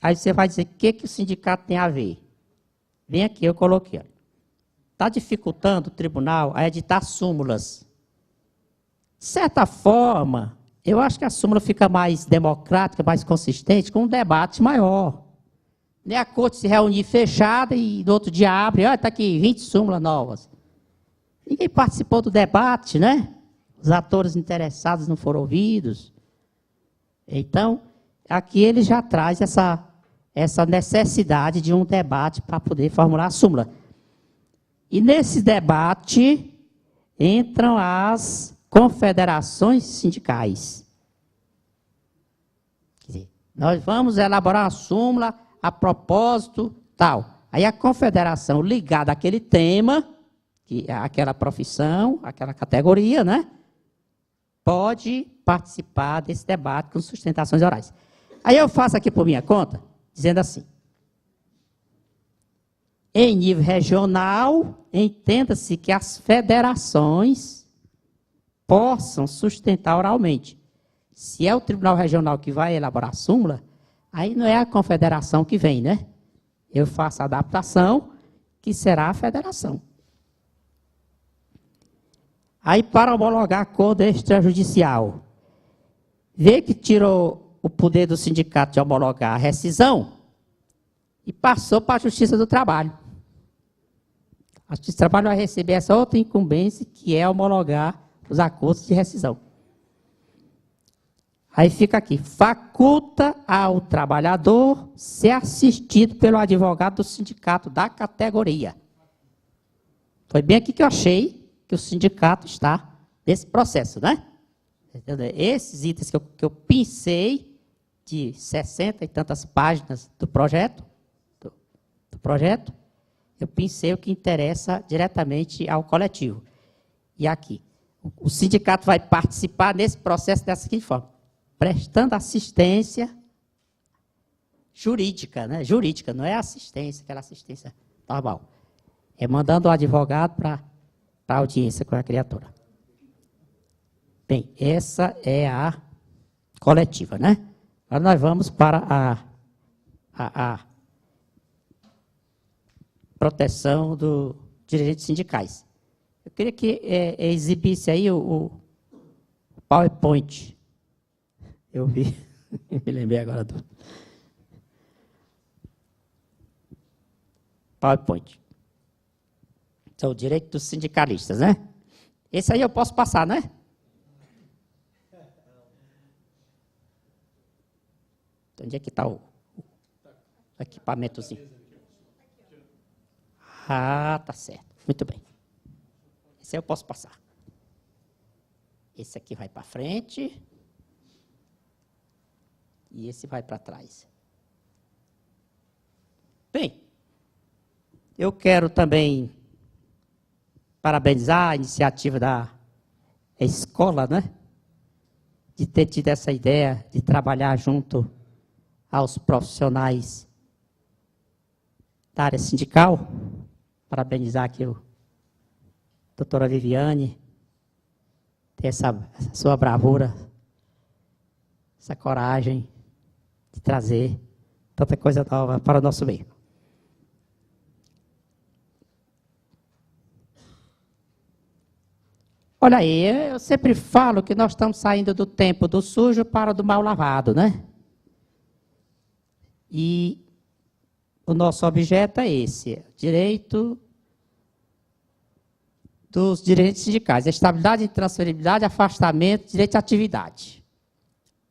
Speaker 1: Aí você vai dizer, o que o sindicato tem a ver? Vem aqui, eu coloquei. Está dificultando o tribunal a editar súmulas. De certa forma, eu acho que a súmula fica mais democrática, mais consistente, com um debate maior. Nem a corte se reunir fechada e no outro dia abre, olha, está aqui 20 súmulas novas. Ninguém participou do debate, né? Os atores interessados não foram ouvidos. Então, aqui ele já traz essa necessidade de um debate para poder formular a súmula. E nesse debate entram as confederações sindicais. Quer dizer, nós vamos elaborar uma súmula a propósito tal. Aí a confederação ligada àquele tema, àquela profissão, àquela categoria, né? Pode participar desse debate com sustentações orais. Aí eu faço aqui por minha conta, dizendo assim. Em nível regional, entenda-se que as federações possam sustentar oralmente. Se é o Tribunal Regional que vai elaborar a súmula, aí não é a confederação que vem, né? Eu faço a adaptação, que será a federação. Aí, para homologar acordo extrajudicial, vê que tirou o poder do sindicato de homologar a rescisão e passou para a Justiça do Trabalho. A Justiça do Trabalho vai receber essa outra incumbência, que é homologar os acordos de rescisão. Aí fica aqui, faculta ao trabalhador ser assistido pelo advogado do sindicato da categoria. Foi bem aqui que eu achei que o sindicato está nesse processo, né? Esses itens que eu pensei de 60 e tantas páginas do projeto, eu pensei o que interessa diretamente ao coletivo. E aqui, o sindicato vai participar nesse processo dessa seguinte forma, prestando assistência jurídica, né? Jurídica, não é assistência, aquela assistência normal. É mandando o advogado para a audiência com a criatura. Bem, essa é a coletiva, né? Agora nós vamos para a proteção dos dirigentes sindicais. Eu queria que exibisse aí o PowerPoint. Eu vi, me lembrei agora do PowerPoint. São o direito dos sindicalistas, né? Esse aí eu posso passar, né? Onde é que está o equipamentozinho? Ah, tá certo. Muito bem. Esse aí eu posso passar. Esse aqui vai para frente. E esse vai para trás. Bem, eu quero também parabenizar a iniciativa da escola, né? De ter tido essa ideia de trabalhar junto aos profissionais da área sindical. Parabenizar aqui a doutora Viviane, ter essa sua bravura, essa coragem de trazer tanta coisa nova para o nosso meio. Olha aí, eu sempre falo que nós estamos saindo do tempo do sujo para o do mal lavado, né? E o nosso objeto é esse, direito dos direitos sindicais, estabilidade, intransferibilidade, afastamento, direito à atividade.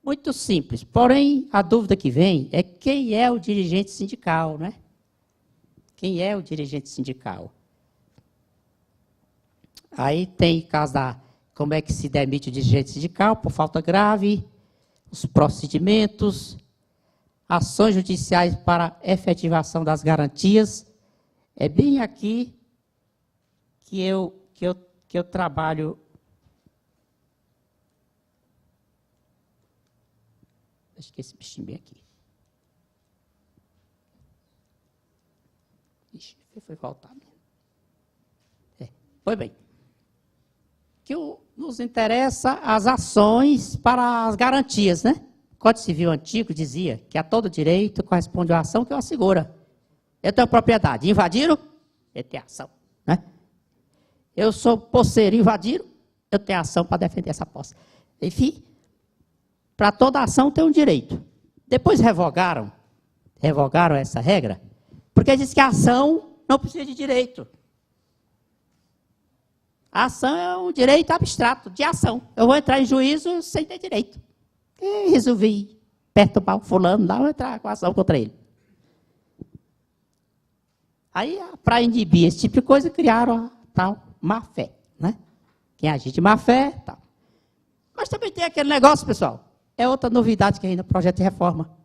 Speaker 1: Muito simples, porém, a dúvida que vem é quem é o dirigente sindical, né? Quem é o dirigente sindical? Aí tem caso como é que se demite o dirigente sindical por falta grave, os procedimentos, ações judiciais para efetivação das garantias. É bem aqui que eu trabalho. Acho que esse bichinho bem aqui. Ixi, foi voltar. Foi bem. Que nos interessa as ações para as garantias, né? O Código Civil antigo dizia que a todo direito corresponde a ação que o assegura. Eu tenho propriedade, invadiram, eu tenho ação, né? Eu sou posseiro, invadiram, eu tenho ação para defender essa posse. Enfim, para toda ação tem um direito. Depois revogaram essa regra, porque diz que a ação não precisa de direito. A ação é um direito abstrato de ação. Eu vou entrar em juízo sem ter direito. E resolvi perturbar o fulano lá, vou entrar com ação contra ele. Aí, para inibir esse tipo de coisa, criaram a tal má-fé, né? Quem agir de má-fé, tal. Mas também tem aquele negócio, pessoal. É outra novidade que ainda no projeto de reforma.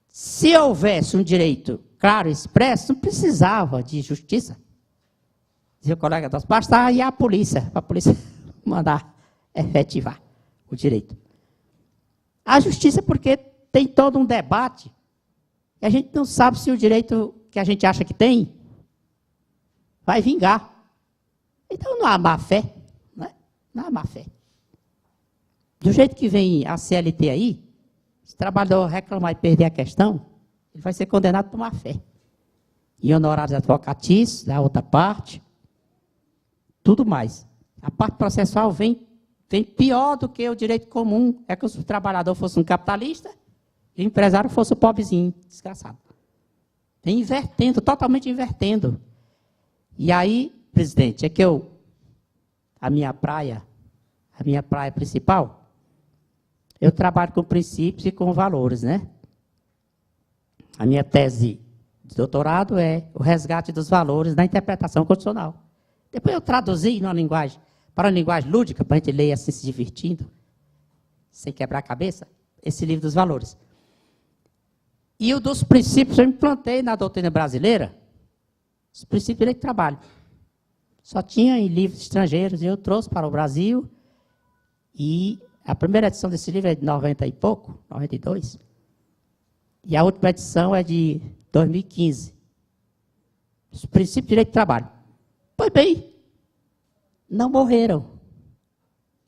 Speaker 1: Se houvesse um direito claro e expresso, não precisava de justiça. Dizia o colega nosso, basta ir à polícia, para a polícia mandar efetivar o direito. A justiça, porque tem todo um debate, e a gente não sabe se o direito que a gente acha que tem vai vingar. Então não há má-fé, né? Não há má-fé. Do jeito que vem a CLT aí, se o trabalhador reclamar e perder a questão, ele vai ser condenado por má-fé. E honorários advocatícios, da outra parte, tudo mais. A parte processual vem pior do que o direito comum. É que o trabalhador fosse um capitalista e o empresário fosse o pobrezinho, desgraçado. Vem invertendo, totalmente invertendo. E aí, presidente, é que a minha praia principal, eu trabalho com princípios e com valores, né? A minha tese de doutorado é o resgate dos valores na interpretação constitucional. Depois eu traduzi para uma linguagem lúdica, para a gente ler assim, se divertindo, sem quebrar a cabeça, esse livro dos valores. E o dos princípios eu implantei na doutrina brasileira, os princípios de direito do trabalho. Só tinha em livros estrangeiros, e eu trouxe para o Brasil, e a primeira edição desse livro é de 90 e pouco, 92, e a última edição é de 2015. Os princípios de direito do trabalho. Pois bem, não morreram.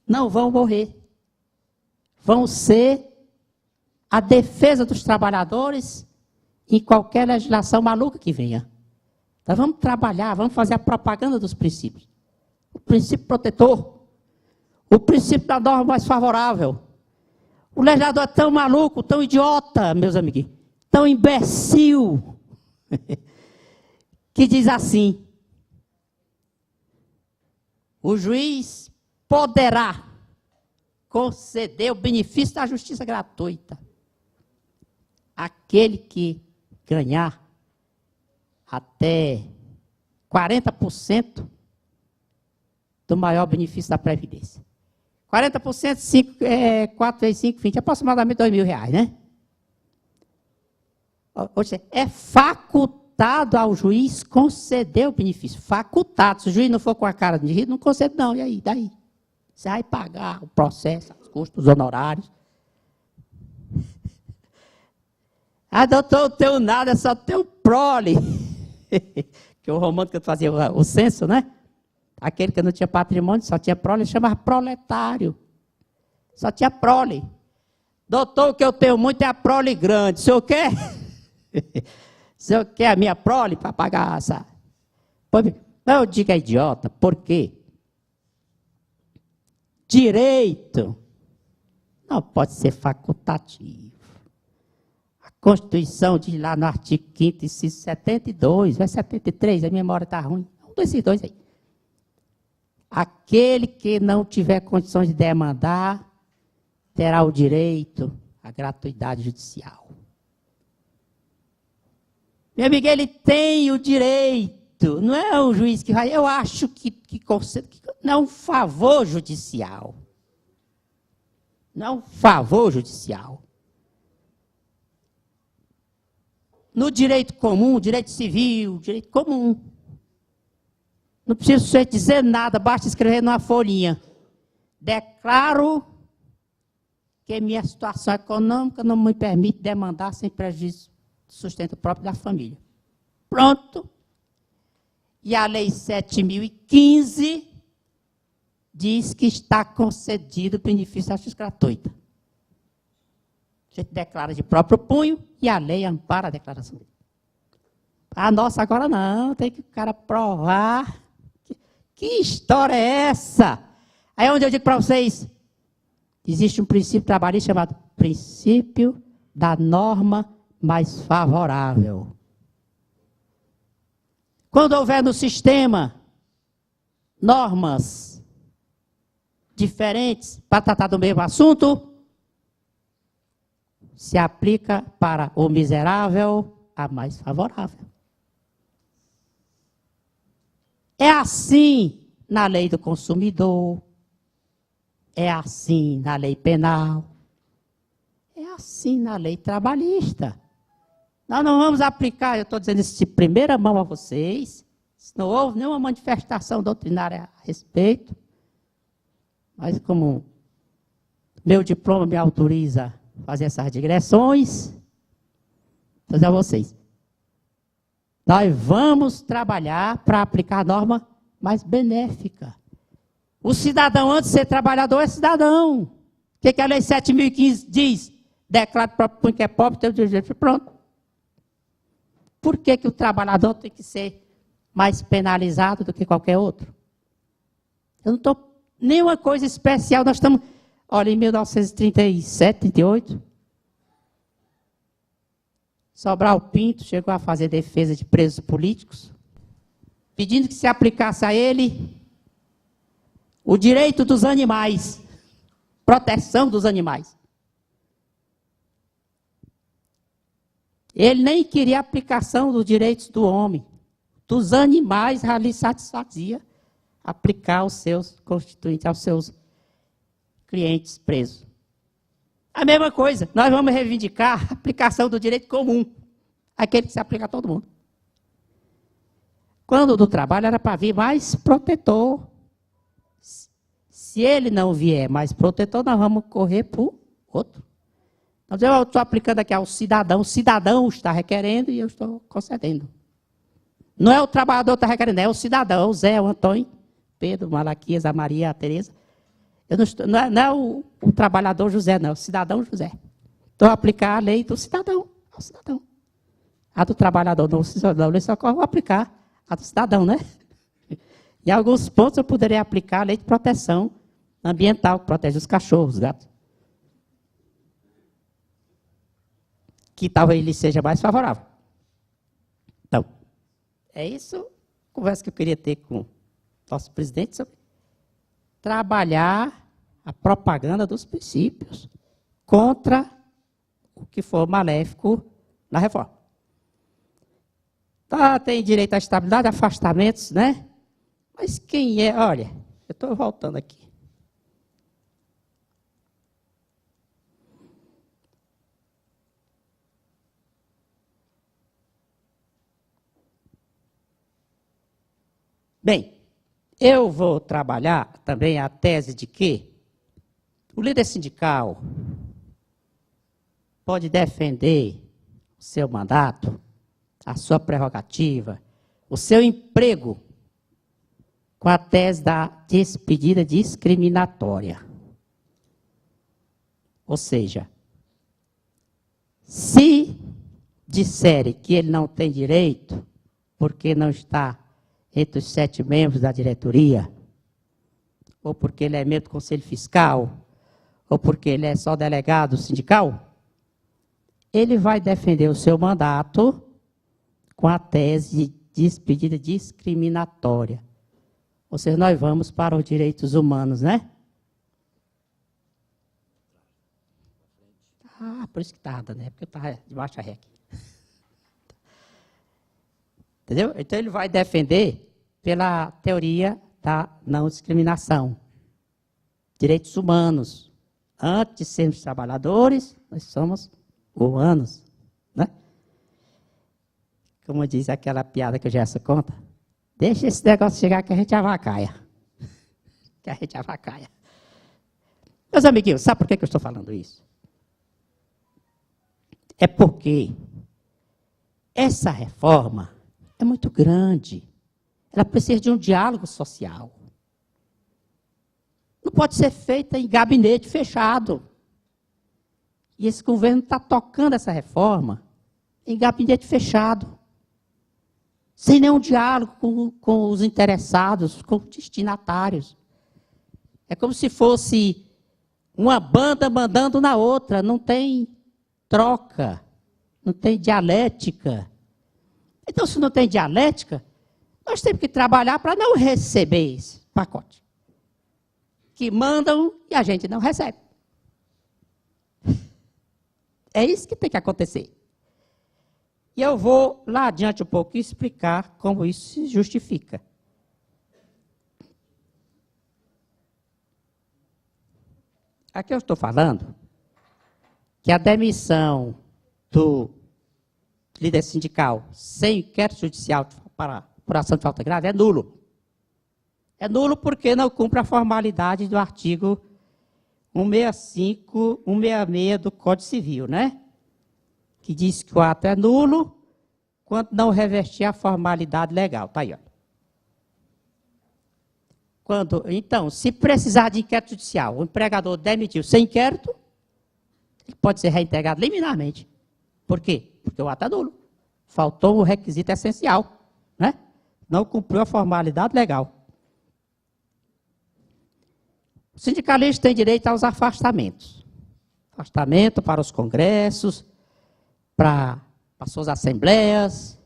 Speaker 1: Não vão morrer. Vão ser a defesa dos trabalhadores em qualquer legislação maluca que venha. Nós vamos trabalhar, vamos fazer a propaganda dos princípios. O princípio protetor. O princípio da norma mais favorável. O legislador é tão maluco, tão idiota, meus amiguinhos, tão imbecil, que diz assim: o juiz poderá conceder o benefício da justiça gratuita àquele que ganhar até 40% do maior benefício da Previdência. 40%, 4 vezes 5, 20, aproximadamente R$2.000, né? Ou seja, é facultado ao juiz conceder o benefício. Facultado. Se o juiz não for com a cara de rir, não concede não. E aí? Daí? Você vai pagar o processo, os custos, os honorários. Ah, doutor, não tenho nada, só tenho prole. Que o romano que eu fazia o censo, né? Aquele que não tinha patrimônio, só tinha prole, chamava proletário. Só tinha prole. Doutor, o que eu tenho muito é a prole grande. O senhor quer? O senhor quer a minha prole para pagar essa? Não, eu digo é idiota. Por quê? Direito não pode ser facultativo. A Constituição diz lá no artigo 5º, inciso 72, vai 73, a memória está ruim. Um desses dois aí. Aquele que não tiver condições de demandar, terá o direito à gratuidade judicial. Meu amigo, ele tem o direito, não é o juiz que vai, eu acho que concede, não é um favor judicial. Não é um favor judicial. No direito comum, direito civil, direito comum, não precisa você dizer nada, basta escrever numa folhinha. Declaro que minha situação econômica não me permite demandar sem prejuízo do sustento próprio da família. Pronto. E a Lei 7.015 diz que está concedido o benefício da justiça gratuita. A gente declara de próprio punho e a lei ampara a declaração dele. A nossa agora não, tem que o cara provar. Que história é essa? Aí é onde eu digo para vocês, existe um princípio trabalhista chamado princípio da norma mais favorável. Quando houver no sistema normas diferentes para tratar do mesmo assunto, se aplica para o miserável a mais favorável. É assim na lei do consumidor, é assim na lei penal, é assim na lei trabalhista. Nós não vamos aplicar, eu estou dizendo isso de primeira mão a vocês, se não houve nenhuma manifestação doutrinária a respeito, mas como meu diploma me autoriza fazer essas digressões, vou dizer a vocês, nós vamos trabalhar para aplicar a norma mais benéfica. O cidadão, antes de ser trabalhador, é cidadão. O que a Lei 7.015 diz? Declara próprio que é pobre, tem o direito, pronto. Por que o trabalhador tem que ser mais penalizado do que qualquer outro? Eu não estou... Nenhuma coisa especial, nós estamos... Olha, em 1937, 38, Sobral Pinto chegou a fazer defesa de presos políticos, pedindo que se aplicasse a ele o direito dos animais, proteção dos animais. Ele nem queria a aplicação dos direitos do homem, dos animais, ali satisfazia aplicar aos seus constituintes, aos seus clientes presos. A mesma coisa, nós vamos reivindicar a aplicação do direito comum, aquele que se aplica a todo mundo. Quando do trabalho era para vir mais protetor. Se ele não vier mais protetor, nós vamos correr para o outro. Então, eu estou aplicando aqui ao cidadão, o cidadão está requerendo e eu estou concedendo. Não é o trabalhador que está requerendo, é o cidadão, o Zé, o Antônio, Pedro, Malaquias, a Maria, a Tereza. Eu não é o trabalhador José, não, é o cidadão José. Então, aplicar a lei do cidadão, ao cidadão. A do trabalhador, não, lei socorro, vou aplicar a do cidadão, né? Em alguns pontos eu poderia aplicar a lei de proteção ambiental, que protege os cachorros, os gatos. Que talvez ele seja mais favorável. Então, é isso a conversa que eu queria ter com o nosso presidente sobre trabalhar a propaganda dos princípios contra o que for maléfico na reforma. Tá, tem direito à estabilidade, afastamentos, né? Mas quem é? Olha, eu estou voltando aqui. Bem, eu vou trabalhar também a tese de que o líder sindical pode defender o seu mandato, a sua prerrogativa, o seu emprego, com a tese da despedida discriminatória. Ou seja, se disserem que ele não tem direito, porque não está entre os 7 membros da diretoria, ou porque ele é membro do Conselho Fiscal, ou porque ele é só delegado sindical, ele vai defender o seu mandato com a tese de despedida discriminatória. Ou seja, nós vamos para os direitos humanos, né? Ah, por isso que está, né? Porque eu estava debaixo da REC. Entendeu? Então, ele vai defender pela teoria da não discriminação. Direitos humanos. Antes de sermos trabalhadores, nós somos humanos, né? Como diz aquela piada que o Gerson conta, deixa esse negócio chegar que a gente avacaia. Que a gente avacaia. Meus amiguinhos, sabe por que eu estou falando isso? É porque essa reforma é muito grande. Ela precisa de um diálogo social. Não pode ser feita em gabinete fechado. E esse governo está tocando essa reforma em gabinete fechado. Sem nenhum diálogo com os interessados, com os destinatários. É como se fosse uma banda mandando na outra. Não tem troca, não tem dialética. Então, se não tem dialética, nós temos que trabalhar para não receber esse pacote. Que mandam e a gente não recebe. É isso que tem que acontecer. E eu vou lá adiante um pouco explicar como isso se justifica. Aqui eu estou falando que a demissão do líder sindical sem inquérito judicial para apuração de falta grave é nulo. É nulo porque não cumpre a formalidade do artigo 165, 166 do Código Civil, né? Que diz que o ato é nulo quando não revestir a formalidade legal. Está aí, olha. Então, se precisar de inquérito judicial, o empregador demitiu sem inquérito, ele pode ser reintegrado liminarmente. Por quê? Porque o ato é nulo. Faltou o requisito essencial, né? Não cumpriu a formalidade legal. O sindicalista tem direito aos afastamentos. Afastamento para os congressos, para suas assembleias.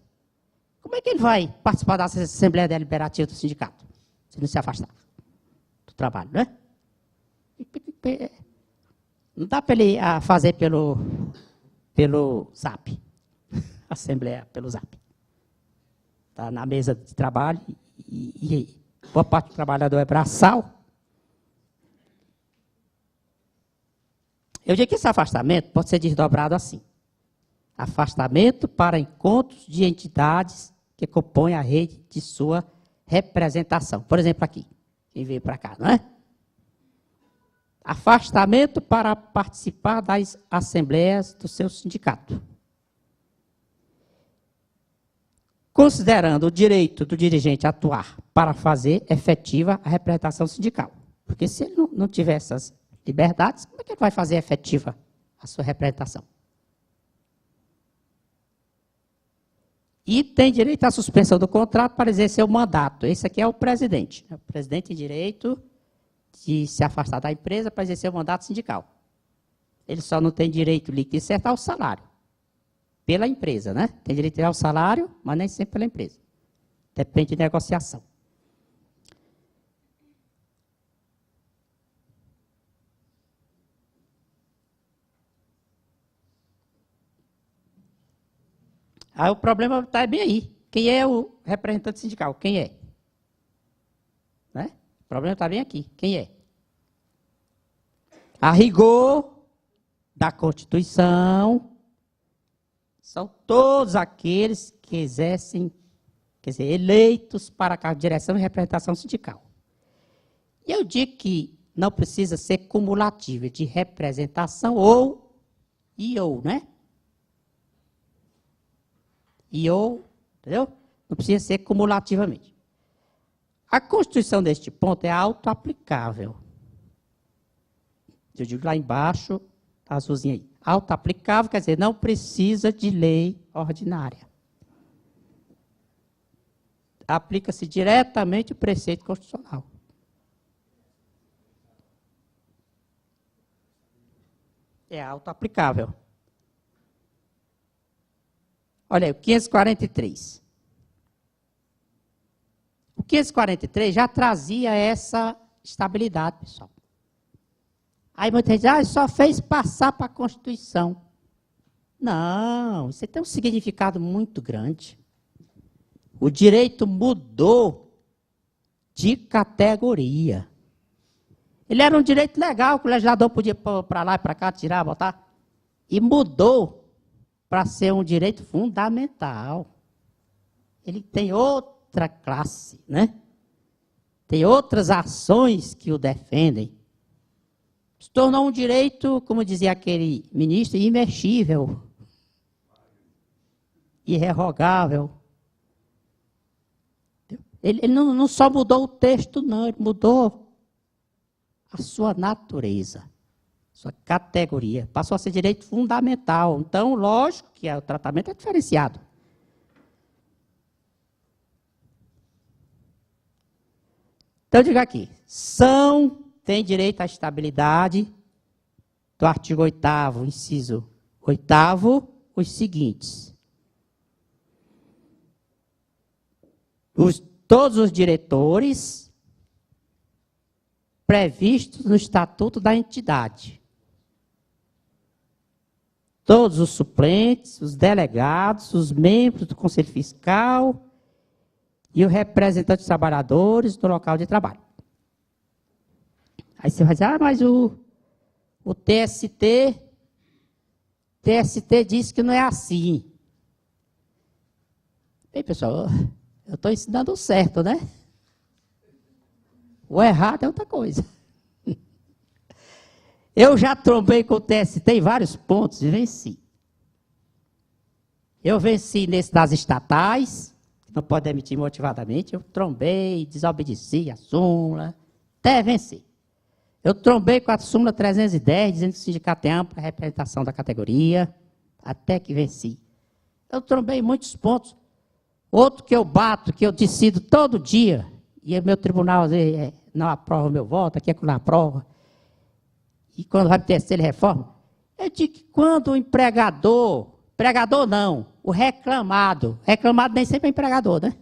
Speaker 1: Como é que ele vai participar da Assembleia Deliberativa do sindicato? Se não se afastar do trabalho, né? Não dá para ele fazer pelo Zap. Assembleia pelo Zap. Está na mesa de trabalho e boa parte do trabalhador é braçal. Eu digo que esse afastamento pode ser desdobrado assim. Afastamento para encontros de entidades que compõem a rede de sua representação. Por exemplo, aqui. Quem veio para cá, não é? Afastamento para participar das assembleias do seu sindicato. Considerando o direito do dirigente atuar para fazer efetiva a representação sindical. Porque se ele não tiver essas liberdades, como é que ele vai fazer efetiva a sua representação? E tem direito à suspensão do contrato para exercer o mandato. Esse aqui é o presidente. O presidente tem direito de se afastar da empresa para exercer o mandato sindical. Ele só não tem direito líquido de acertar o salário. Pela empresa, né? Tem direito ao salário, mas nem sempre pela empresa. Depende de negociação. Aí o problema está bem aí. Quem é o representante sindical? Quem é? Né? O problema está bem aqui. Quem é? A rigor da Constituição, são todos aqueles que exercem, quer dizer, eleitos para a direção e representação sindical. E eu digo que não precisa ser cumulativo de representação ou, né? Entendeu? Não precisa ser cumulativamente. A Constituição, neste ponto, é autoaplicável. Eu digo lá embaixo, tá azulzinho aí. Autoaplicável, quer dizer, não precisa de lei ordinária. Aplica-se diretamente o preceito constitucional. É autoaplicável. Olha aí, o 543. O 543 já trazia essa estabilidade, pessoal. Aí muita gente diz, só fez passar para a Constituição. Não, isso tem um significado muito grande. O direito mudou de categoria. Ele era um direito legal, que o legislador podia pôr para lá e para cá, tirar, botar. E mudou para ser um direito fundamental. Ele tem outra classe, né? Tem outras ações que o defendem. Se tornou um direito, como dizia aquele ministro, imexível, irrevogável. Ele não só mudou o texto, não, ele mudou a sua natureza, sua categoria. Passou a ser direito fundamental. Então, lógico que o tratamento é diferenciado. Então, eu digo aqui, tem direito à estabilidade do artigo 8º, inciso 8º, os seguintes. Todos os diretores previstos no Estatuto da entidade. Todos os suplentes, os delegados, os membros do Conselho Fiscal e o representante dos trabalhadores do local de trabalho. Aí você vai dizer, mas o TST diz que não é assim. Bem, pessoal, eu estou ensinando o certo, né? O errado é outra coisa. Eu já trombei com o TST em vários pontos e venci. Eu venci nesse das estatais, que não pode emitir motivadamente. Eu trombei, desobedeci a súmula, até venci. Eu trombei com a súmula 310, dizendo que o sindicato tem ampla representação da categoria, até que venci. Eu trombei em muitos pontos. Outro que eu bato, que eu decido todo dia, e o meu tribunal não aprova o meu voto, aqui é que não aprova. E quando vai para o terceiro reforma, eu digo que quando o empregador não, o reclamado nem sempre é empregador, né?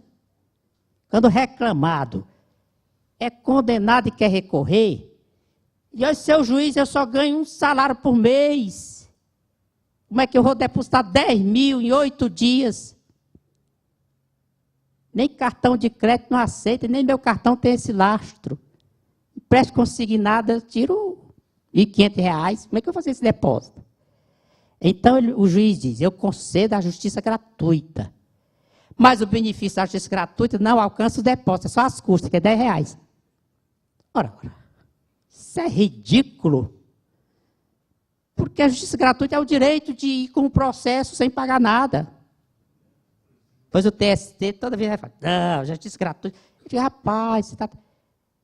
Speaker 1: Quando o reclamado é condenado e quer recorrer, e eu, seu juiz, eu só ganho um salário por mês. Como é que eu vou depositar 10 mil em 8 dias? Nem cartão de crédito não aceita, nem meu cartão tem esse lastro. Empréstimo consignado, eu tiro R$1.500. Como é que eu vou fazer esse depósito? Então, o juiz diz, eu concedo a justiça gratuita. Mas o benefício da justiça gratuita não alcança o depósito, é só as custas, que é R$10. Ora, isso é ridículo. Porque a justiça gratuita é o direito de ir com o processo sem pagar nada. Pois o TST toda vez vai falar, não, justiça gratuita. Eu digo, rapaz, você está...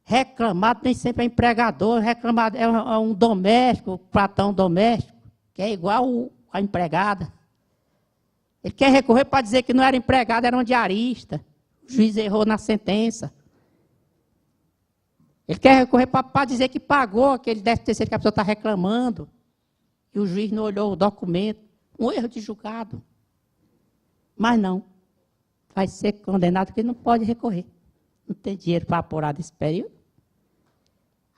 Speaker 1: Reclamado nem sempre é empregador, reclamado é um doméstico, um patrão doméstico, que é igual a empregada. Ele quer recorrer para dizer que não era empregado, era um diarista. O juiz errou na sentença. Ele quer recorrer para dizer que pagou aquele 13º que a pessoa está reclamando. E o juiz não olhou o documento. Um erro de julgado. Mas não. Vai ser condenado porque não pode recorrer. Não tem dinheiro para apurar desse período.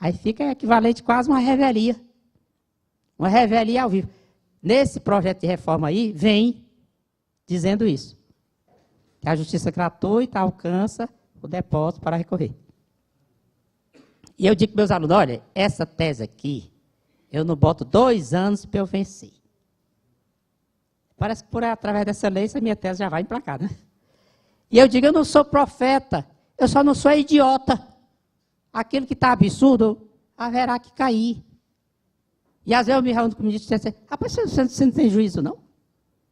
Speaker 1: Aí fica equivalente quase uma revelia. Uma revelia ao vivo. Nesse projeto de reforma aí, vem dizendo isso. Que a justiça gratuita alcança o depósito para recorrer. E eu digo para meus alunos, olha, essa tese aqui, eu não boto 2 anos para eu vencer. Parece que através dessa lei, essa minha tese já vai emplacar, né? E eu digo, eu não sou profeta, eu só não sou idiota. Aquilo que está absurdo, haverá que cair. E às vezes eu me reúno com o ministro e digo assim, rapaz, você não tem juízo, não?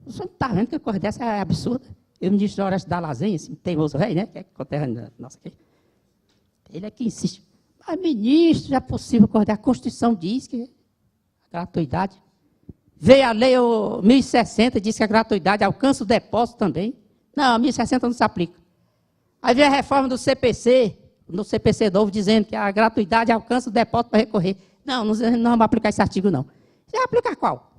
Speaker 1: Você não está vendo que a coisa dessa é absurda? E o ministro Orestes da Lazenha, esse teimoso rei, né? Que é conterrâneo nossa aqui. Ele é que insiste. Mas, ministro, já é possível acordar. A Constituição diz que a gratuidade. Veio a lei 1060, diz que a gratuidade alcança o depósito também. Não, a 1060 não se aplica. Aí vem a reforma do CPC, no CPC novo, dizendo que a gratuidade alcança o depósito para recorrer. Não vamos aplicar esse artigo, não. Você vai aplicar qual?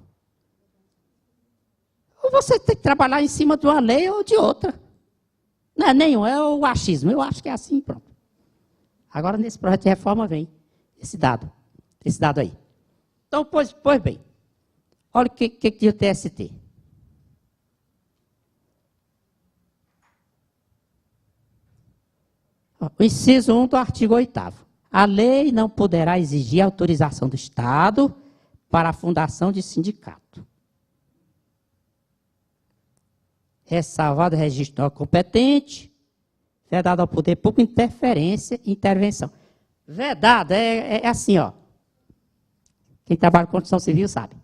Speaker 1: Ou você tem que trabalhar em cima de uma lei ou de outra. Não é nenhum, é o achismo. Eu acho que é assim, pronto. Agora, nesse projeto de reforma, vem esse dado aí. Então, pois bem, olha o que diz o TST. O inciso 1 do artigo 8º. A lei não poderá exigir autorização do Estado para a fundação de sindicato. Ressalvado o registro não competente, vedado ao poder público interferência e intervenção. Vedado é assim, ó. Quem trabalha com construção civil sabe.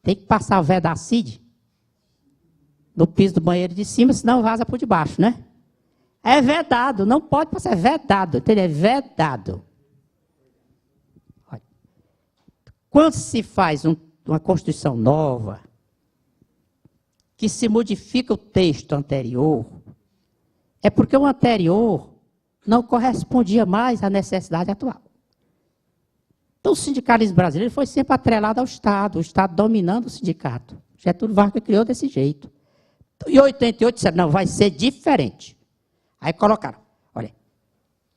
Speaker 1: Tem que passar o vedacide no piso do banheiro de cima, senão vaza por debaixo, né? É vedado, não pode passar, é vedado, entendeu? É vedado. Olha, quando se faz uma Constituição nova, que se modifica o texto anterior, é porque o anterior não correspondia mais à necessidade atual. Então, o sindicalismo brasileiro foi sempre atrelado ao Estado, o Estado dominando o sindicato. Getúlio Vargas criou desse jeito. Em 88, disseram, não, vai ser diferente. Aí colocaram, olha,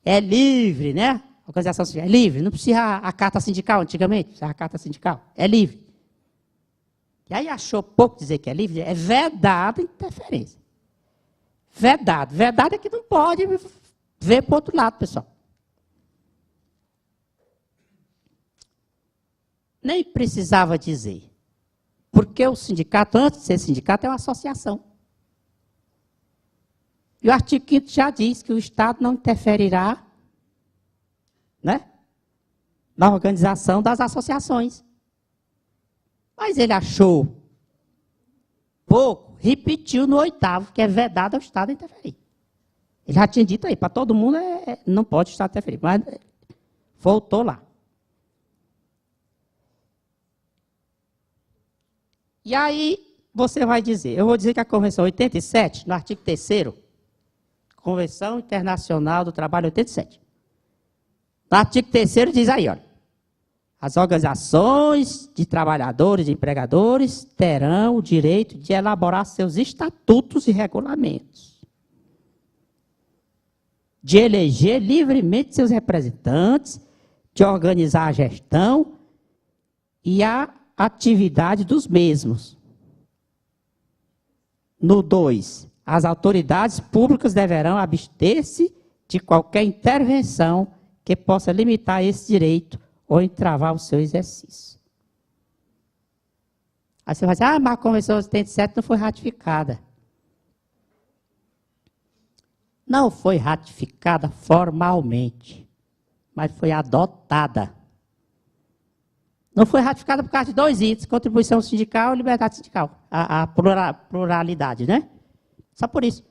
Speaker 1: é livre, né? A organização civil é livre, não precisa a carta sindical, antigamente, precisava a carta sindical, é livre. E aí achou pouco dizer que é livre, é vedado interferência. Vedado. Vedado é que não pode ver para o outro lado, pessoal. Nem precisava dizer. Porque o sindicato, antes de ser sindicato, é uma associação. E o artigo 5º já diz que o Estado não interferirá, né, na organização das associações. Mas ele achou pouco, repetiu no 8º, que é vedado ao Estado interferir. Ele já tinha dito aí, para todo mundo não pode o Estado interferir, mas voltou lá. E aí você vai dizer, eu vou dizer que a Convenção 87, no artigo 3º, Convenção Internacional do Trabalho 87. No artigo 3º diz aí, olha, as organizações de trabalhadores e empregadores terão o direito de elaborar seus estatutos e regulamentos, de eleger livremente seus representantes, de organizar a gestão e a atividade dos mesmos. No 2, as autoridades públicas deverão abster-se de qualquer intervenção que possa limitar esse direito ou entravar o seu exercício. Aí você vai dizer, mas a Convenção 87 não foi ratificada. Não foi ratificada formalmente, mas foi adotada. Não foi ratificada por causa de 2 itens, contribuição sindical e liberdade sindical, a pluralidade, né? Só por isso.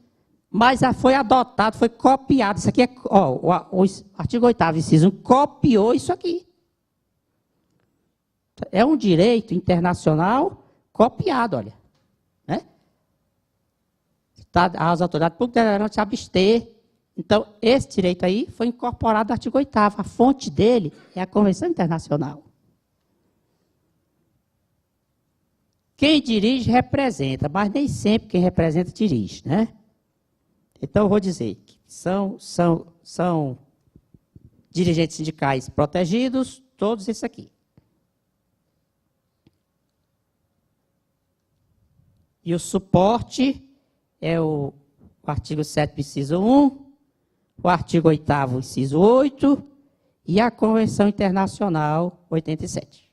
Speaker 1: Mas foi adotado, foi copiado. Isso aqui é, ó, o artigo 8º, inciso 1, copiou isso aqui. É um direito internacional copiado, olha. Né? As autoridades públicas deverão se abster. Então, esse direito aí foi incorporado no artigo 8º. A fonte dele é a Convenção Internacional. Quem dirige, representa, mas nem sempre quem representa dirige, né? Então, eu vou dizer que são dirigentes sindicais protegidos, todos esses aqui. E o suporte é o artigo 7º, inciso 1, o artigo 8º, inciso 8, e a Convenção Internacional 87.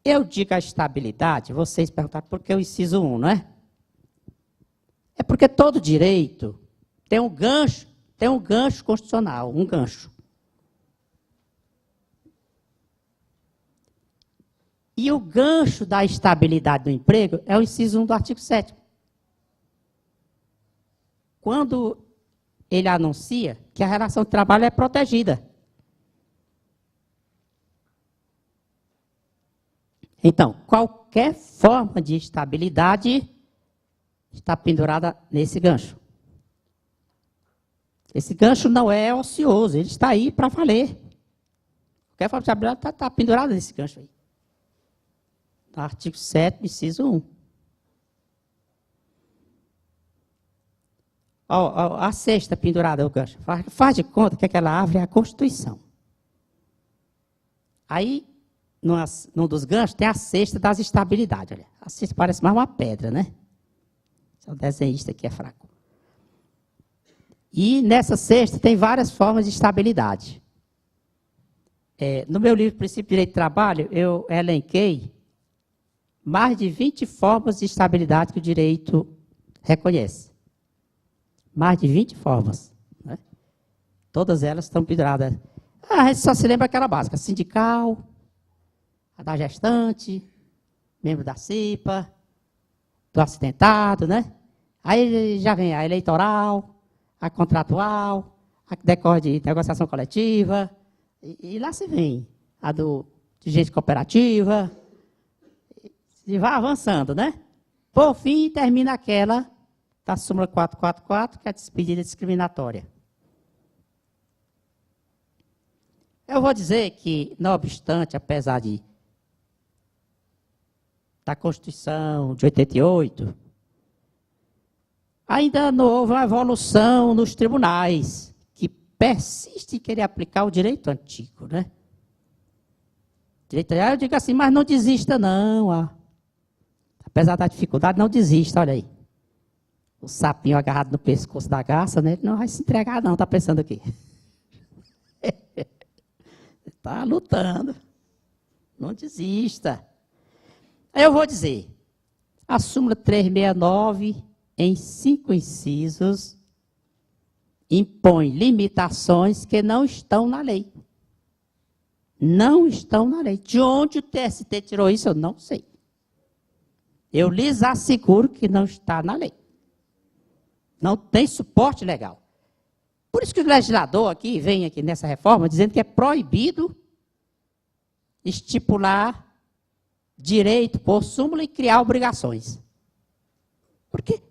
Speaker 1: Eu digo a estabilidade, vocês perguntaram por que o inciso 1, não é? É porque todo direito tem um gancho constitucional, um gancho. E o gancho da estabilidade do emprego é o inciso 1 do artigo 7º. Quando ele anuncia que a relação de trabalho é protegida. Então, qualquer forma de estabilidade está pendurada nesse gancho. Esse gancho não é ocioso, ele está aí para valer. Qualquer forma de estabilidade está pendurada nesse gancho aí. No artigo 7º, inciso 1. A cesta pendurada, o gancho. Faz de conta que aquela árvore é a Constituição. Aí, num dos ganchos, tem a cesta das estabilidades. Olha, a cesta parece mais uma pedra, né? Esse é o desenhista que é fraco. E nessa sexta tem várias formas de estabilidade. No meu livro Princípio de Direito do Trabalho, eu elenquei mais de 20 formas de estabilidade que o direito reconhece. Mais de 20 formas. Né? Todas elas estão penduradas. A gente só se lembra aquela básica: sindical, a da gestante, membro da CIPA, do acidentado, né? Aí já vem a eleitoral, a contratual, a que decorre de negociação coletiva, e lá se vem a de gente cooperativa, e vai avançando, né? Por fim, termina aquela da súmula 444, que é a despedida discriminatória. Eu vou dizer que, não obstante, apesar da Constituição de 88, ainda não houve uma evolução nos tribunais, que persiste em querer aplicar o direito antigo, né? Eu digo assim, mas não desista não. Apesar da dificuldade, não desista, olha aí. O sapinho agarrado no pescoço da garça, né? Ele não vai se entregar não, está pensando aqui. Está lutando. Não desista. Aí eu vou dizer, a súmula 369, em 5 incisos, impõe limitações que não estão na lei. Não estão na lei. De onde o TST tirou isso, eu não sei. Eu lhes asseguro que não está na lei. Não tem suporte legal. Por isso que o legislador aqui vem aqui nessa reforma dizendo que é proibido estipular direito por súmula e criar obrigações. Porque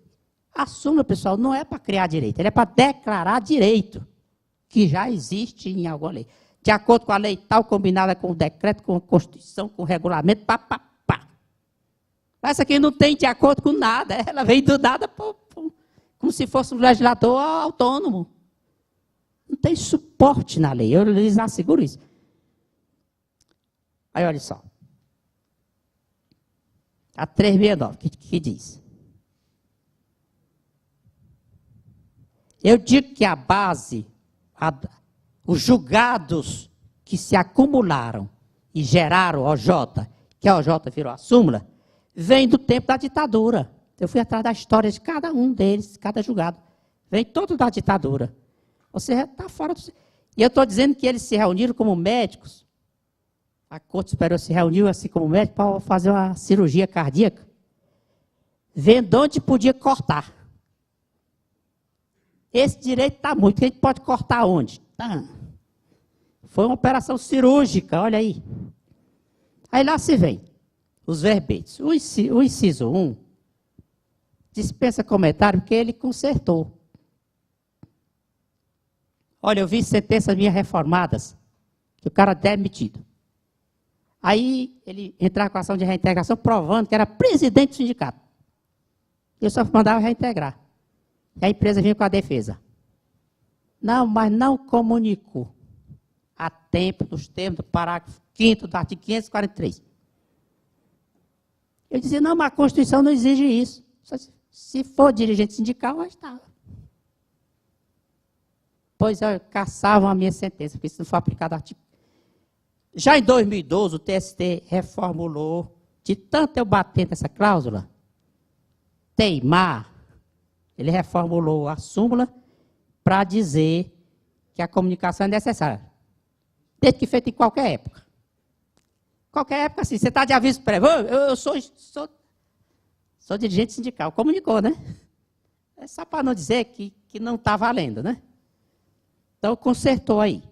Speaker 1: a súmula, pessoal, não é para criar direito, ela é para declarar direito, que já existe em alguma lei. De acordo com a lei tal, combinada com o decreto, com a Constituição, com o regulamento, pá. Essa aqui não tem de acordo com nada, ela vem do nada, como se fosse um legislador autônomo. Não tem suporte na lei, eu lhes asseguro isso. Aí, olha só. A 369, que diz? Eu digo que a base, os julgados que se acumularam e geraram o OJ, que a OJ virou a súmula, vem do tempo da ditadura. Eu fui atrás da história de cada um deles, cada julgado. Vem todo da ditadura. Ou seja, está fora do... E eu estou dizendo que eles se reuniram como médicos. A Corte Superior se reuniu assim como médico para fazer uma cirurgia cardíaca, vendo onde podia cortar. Esse direito está muito, a gente pode cortar onde? Tá. Foi uma operação cirúrgica, olha aí. Aí lá se vem os verbetes. O inciso 1 dispensa comentário porque ele consertou. Olha, eu vi sentenças minhas reformadas, que o cara é demitido. Aí ele entrava com a ação de reintegração, provando que era presidente do sindicato. Eu só mandava reintegrar. E a empresa vinha com a defesa. Não, mas não comunicou a tempo, nos termos do parágrafo 5º do artigo 543. Eu dizia, não, mas a Constituição não exige isso. Se for dirigente sindical, eu estava. Pois caçavam a minha sentença, porque isso não foi aplicado ao artigo. Já em 2012, o TST reformulou, de tanto eu bater nessa cláusula, teimar, ele reformulou a súmula para dizer que a comunicação é necessária. Desde que feita em qualquer época. Qualquer época, assim, você está de aviso prévio, eu sou dirigente sindical, comunicou, né? É só para não dizer que não está valendo, né? Então, consertou aí,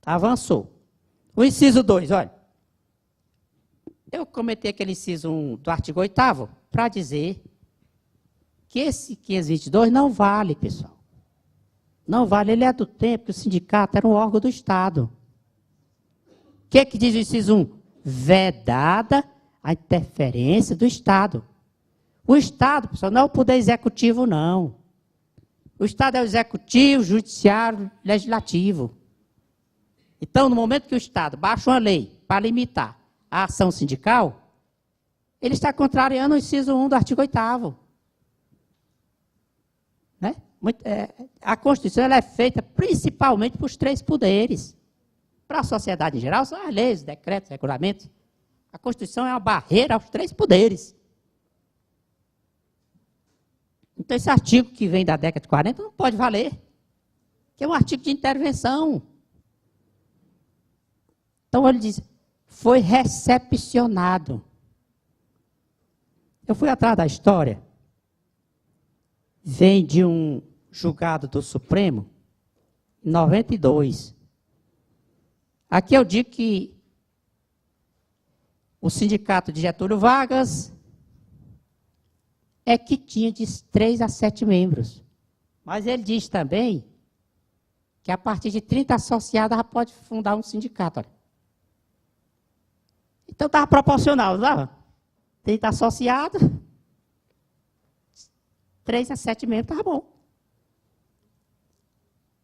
Speaker 1: avançou. O inciso 2, olha. Eu comentei aquele inciso 1 do artigo 8º para dizer que esse 522 não vale, pessoal. Não vale, ele é do tempo que o sindicato era um órgão do Estado. O que diz o inciso 1? Vedada a interferência do Estado. O Estado, pessoal, não é o poder executivo, não. O Estado é o executivo, judiciário, legislativo. Então, no momento que o Estado baixa uma lei para limitar a ação sindical, ele está contrariando o inciso 1 do artigo 8º. Né? A Constituição ela é feita principalmente para os 3 poderes. Para a sociedade em geral, são as leis, decretos, regulamentos. A Constituição é uma barreira aos 3 poderes. Então, esse artigo que vem da década de 40 não pode valer, que é um artigo de intervenção. Então, ele diz, foi recepcionado. Eu fui atrás da história. Vem de um julgado do Supremo, em 92. Aqui eu digo que o sindicato de Getúlio Vargas é que tinha de 3 a 7 membros. Mas ele diz também que a partir de 30 associados ela pode fundar um sindicato. Olha. Então estava proporcional, não estava? 30 associados, 3 a 7 membros, estava bom.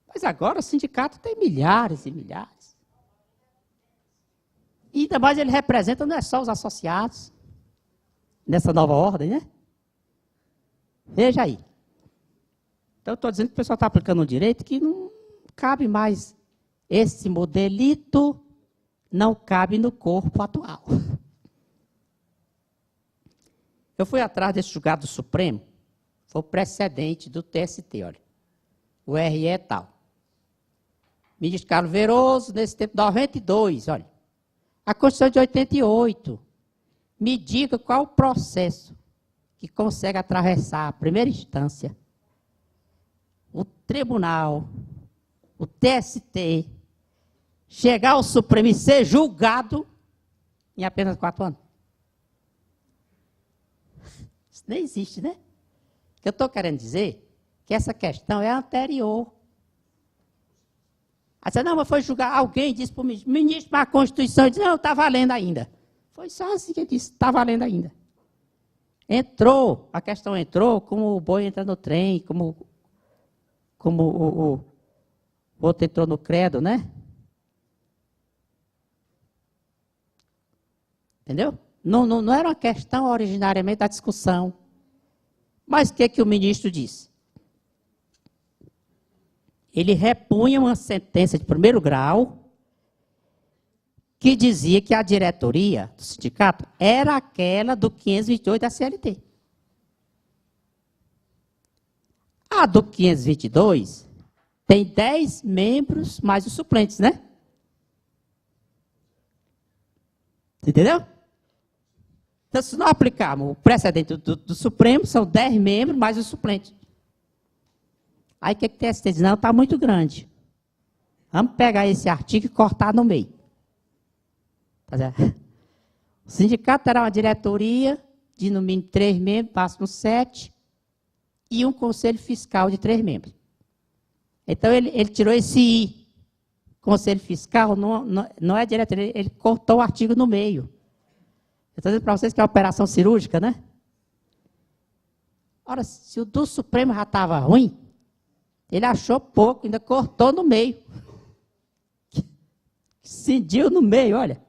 Speaker 1: Mas agora o sindicato tem milhares e milhares. E ainda mais ele representa não é só os associados, nessa nova ordem, né? Veja aí. Então, eu estou dizendo que o pessoal está aplicando um direito que não cabe mais. Esse modelito não cabe no corpo atual. Eu fui atrás desse julgado do Supremo, foi o precedente do TST, olha. O RE é tal. Ministro Carlos Veroso, nesse tempo, 92, olha. A Constituição de 88. Me diga qual o processo que consegue atravessar a primeira instância, o tribunal, o TST, chegar ao Supremo e ser julgado em apenas 4 anos. Isso nem existe, né? O que eu estou querendo dizer é que essa questão é anterior. Aí você, não, mas foi julgar, alguém disse para o ministro, mas a Constituição disse, não, está valendo ainda. Foi só assim que ele disse, está valendo ainda. Entrou, a questão entrou como o boi entra no trem, como o outro entrou no credo, né? Entendeu? Não era uma questão originariamente da discussão. Mas o que o ministro disse? Ele repunha uma sentença de 1º grau que dizia que a diretoria do sindicato era aquela do 528 da CLT. A do 522 tem 10 membros mais os suplentes, né? Entendeu? Então, se não aplicarmos o precedente do Supremo, são 10 membros mais os suplentes. Aí o que o TST diz? Não, está muito grande. Vamos pegar esse artigo e cortar no meio. O sindicato terá uma diretoria de no mínimo 3 membros, máximo 7, e um conselho fiscal de 3 membros. Então, ele tirou esse I. Conselho fiscal não é diretoria, ele cortou o artigo no meio. Eu estou dizendo para vocês que é uma operação cirúrgica, né? Ora, se o do Supremo já estava ruim, ele achou pouco, ainda cortou no meio. Cindiu no meio, olha.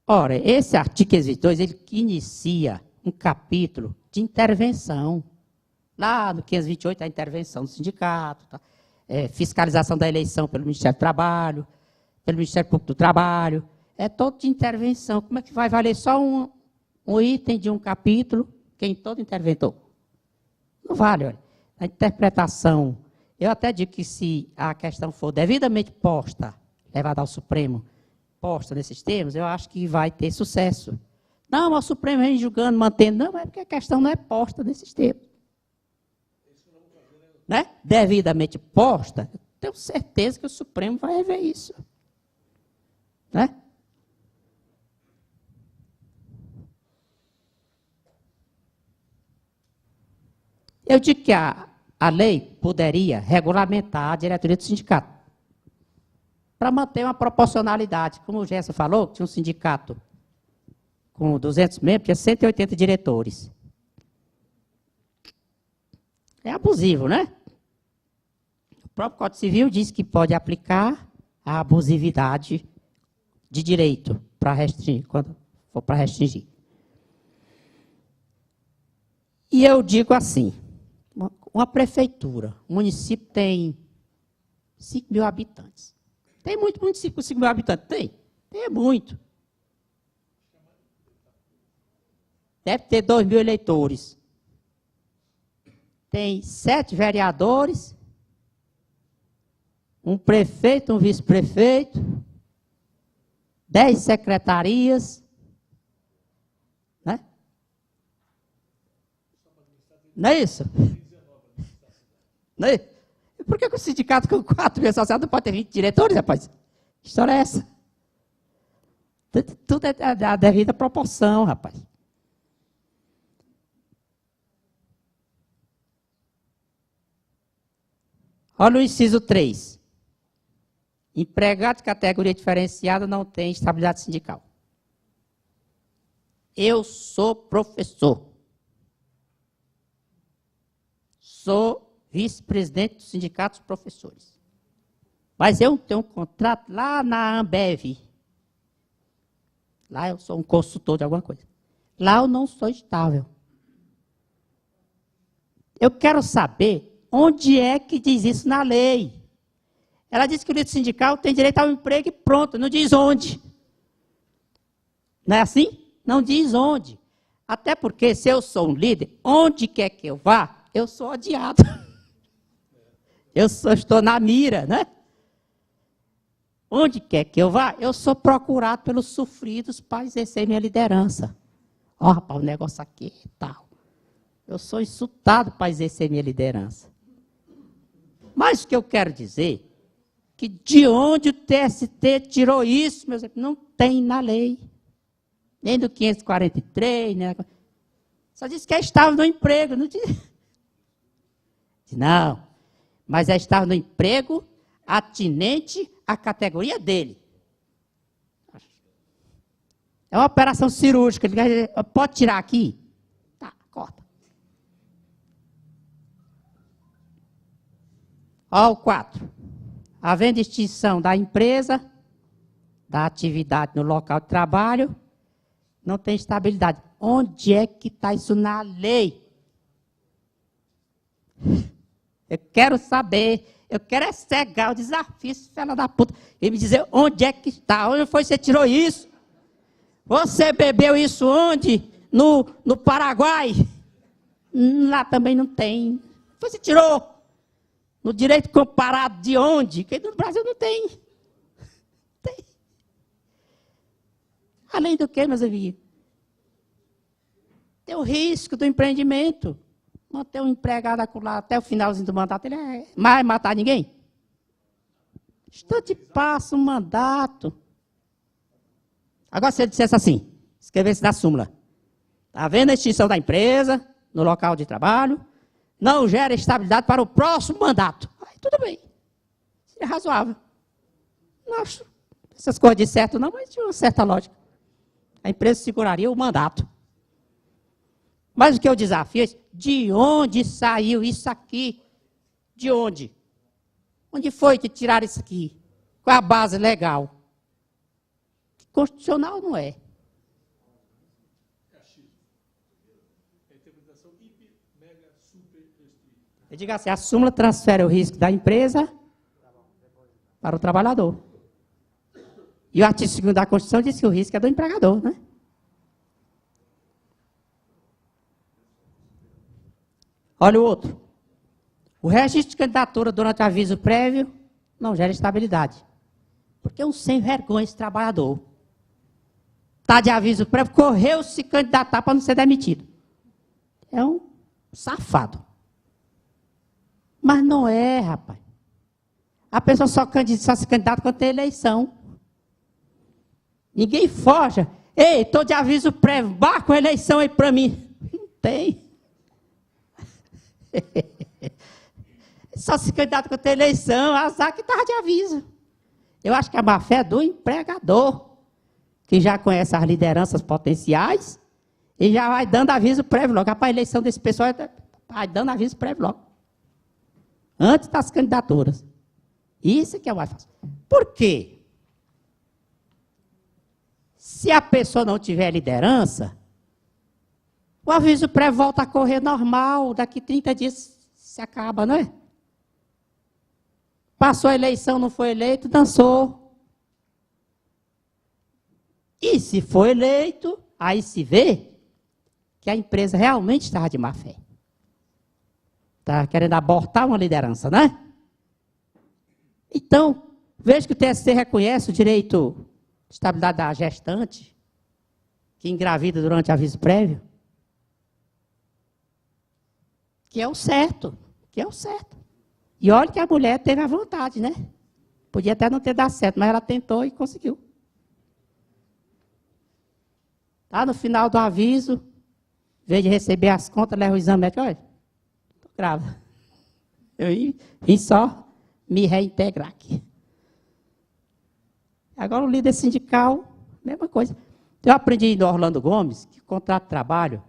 Speaker 1: Ora, esse artigo 522, ele inicia um capítulo de intervenção. Lá no 528, a intervenção do sindicato, tá? Fiscalização da eleição pelo Ministério do Trabalho, pelo Ministério Público do Trabalho. É todo de intervenção. Como é que vai valer só um item de um capítulo, quem todo interventor? Não vale, olha. A interpretação, eu até digo que se a questão for devidamente posta, levada ao Supremo, posta nesses termos, eu acho que vai ter sucesso. Não, mas o Supremo vem julgando, mantendo. Não, é porque a questão não é posta nesses termos. Né? Devidamente posta, eu tenho certeza que o Supremo vai rever isso. Né? Eu digo que a lei poderia regulamentar a diretoria do sindicato para manter uma proporcionalidade. Como o Gerson falou, tinha um sindicato com 200 membros, tinha 180 diretores. É abusivo, né? O próprio Código Civil diz que pode aplicar a abusividade de direito para restringir, quando for para restringir. E eu digo assim, uma prefeitura, um município tem 5 mil habitantes. Tem muito município com 5 mil habitantes? Tem. Tem muito. Deve ter 2 mil eleitores. Tem 7 vereadores, um prefeito, um vice-prefeito, 10 secretarias, né? Não é isso? Não é? Por que o sindicato com 4 mil associados não pode ter 20 diretores, rapaz? Que história é essa? Tudo é a devida proporção, rapaz. Olha o inciso 3. Empregado de categoria diferenciada não tem estabilidade sindical. Eu sou professor. Sou vice-presidente do Sindicato dos Professores. Mas eu tenho um contrato lá na Ambev. Lá eu sou um consultor de alguma coisa. Lá eu não sou estável. Eu quero saber onde é que diz isso na lei. Ela diz que o líder sindical tem direito ao emprego e pronto, não diz onde. Não é assim? Não diz onde. Até porque se eu sou um líder, onde quer que eu vá, eu sou odiado. Estou na mira, né? Onde quer que eu vá, eu sou procurado pelos sofridos para exercer minha liderança. Ó, rapaz, o negócio aqui e tal. Eu sou insultado para exercer minha liderança. Mas o que eu quero dizer, que de onde o TST tirou isso, meus amigos, não tem na lei. Nem do 543, nem... Só diz que é estável no emprego. Não diz... Não, mas é estável no emprego atinente à categoria dele. É uma operação cirúrgica. Pode tirar aqui? Tá, corta. Ó, o 4. Havendo extinção da empresa, da atividade no local de trabalho, não tem estabilidade. Onde é que está isso na lei? Eu quero saber, eu quero é cegar o desafio, esse fela da puta, e me dizer onde é que está, onde foi que você tirou isso? Você bebeu isso onde? No Paraguai? Lá também não tem. Você tirou? No direito comparado de onde? Porque no Brasil não tem. Tem. Além do que, meus amigos? Tem o risco do empreendimento. Manter um empregado lá até o finalzinho do mandato, ele vai matar ninguém? Instante passa um mandato. Agora, se ele dissesse assim, escrevesse na súmula, está havendo a extinção da empresa, no local de trabalho, não gera estabilidade para o próximo mandato. Aí tudo bem. Seria razoável. Não acho essas coisas de certo não, mas tinha uma certa lógica. A empresa seguraria o mandato. Mas o que eu desafio é de onde saiu isso aqui? De onde? Onde foi que tiraram isso aqui? Qual é a base legal? Constitucional não é. Eu digo assim, a súmula transfere o risco da empresa para o trabalhador. E o artigo 2º da Constituição diz que o risco é do empregador, né? Olha o outro. O registro de candidatura durante aviso prévio não gera estabilidade. Porque é um sem vergonha esse trabalhador. Está de aviso prévio, correu se candidatar para não ser demitido. É um safado. Mas não é, rapaz. A pessoa só se candidata quando tem eleição. Ninguém foge. Ei, estou de aviso prévio, marca uma eleição aí para mim. Não tem. Só se candidata quando tem eleição, azar que estava de aviso. Eu acho que a má-fé é do empregador, que já conhece as lideranças potenciais e já vai dando aviso prévio logo. Para a eleição desse pessoal, vai dando aviso prévio logo. Antes das candidaturas. Isso que é o mais fácil. Por quê? Se a pessoa não tiver liderança, O aviso prévio volta a correr normal, daqui 30 dias se acaba, não é? Passou a eleição, não foi eleito, dançou. E se foi eleito, aí se vê que a empresa realmente estava de má fé. Está querendo abortar uma liderança, não é? Então, veja que o TST reconhece o direito de estabilidade da gestante, que engravida durante aviso prévio, que é o certo, E olha que a mulher teve a vontade, né? Podia até não ter dado certo, mas ela tentou e conseguiu. Tá no final do aviso, em vez de receber as contas, leva o exame médico, olha, estou grávida. Eu vim só me reintegrar aqui. Agora o líder sindical, mesma coisa. Eu aprendi no Orlando Gomes que o contrato de trabalho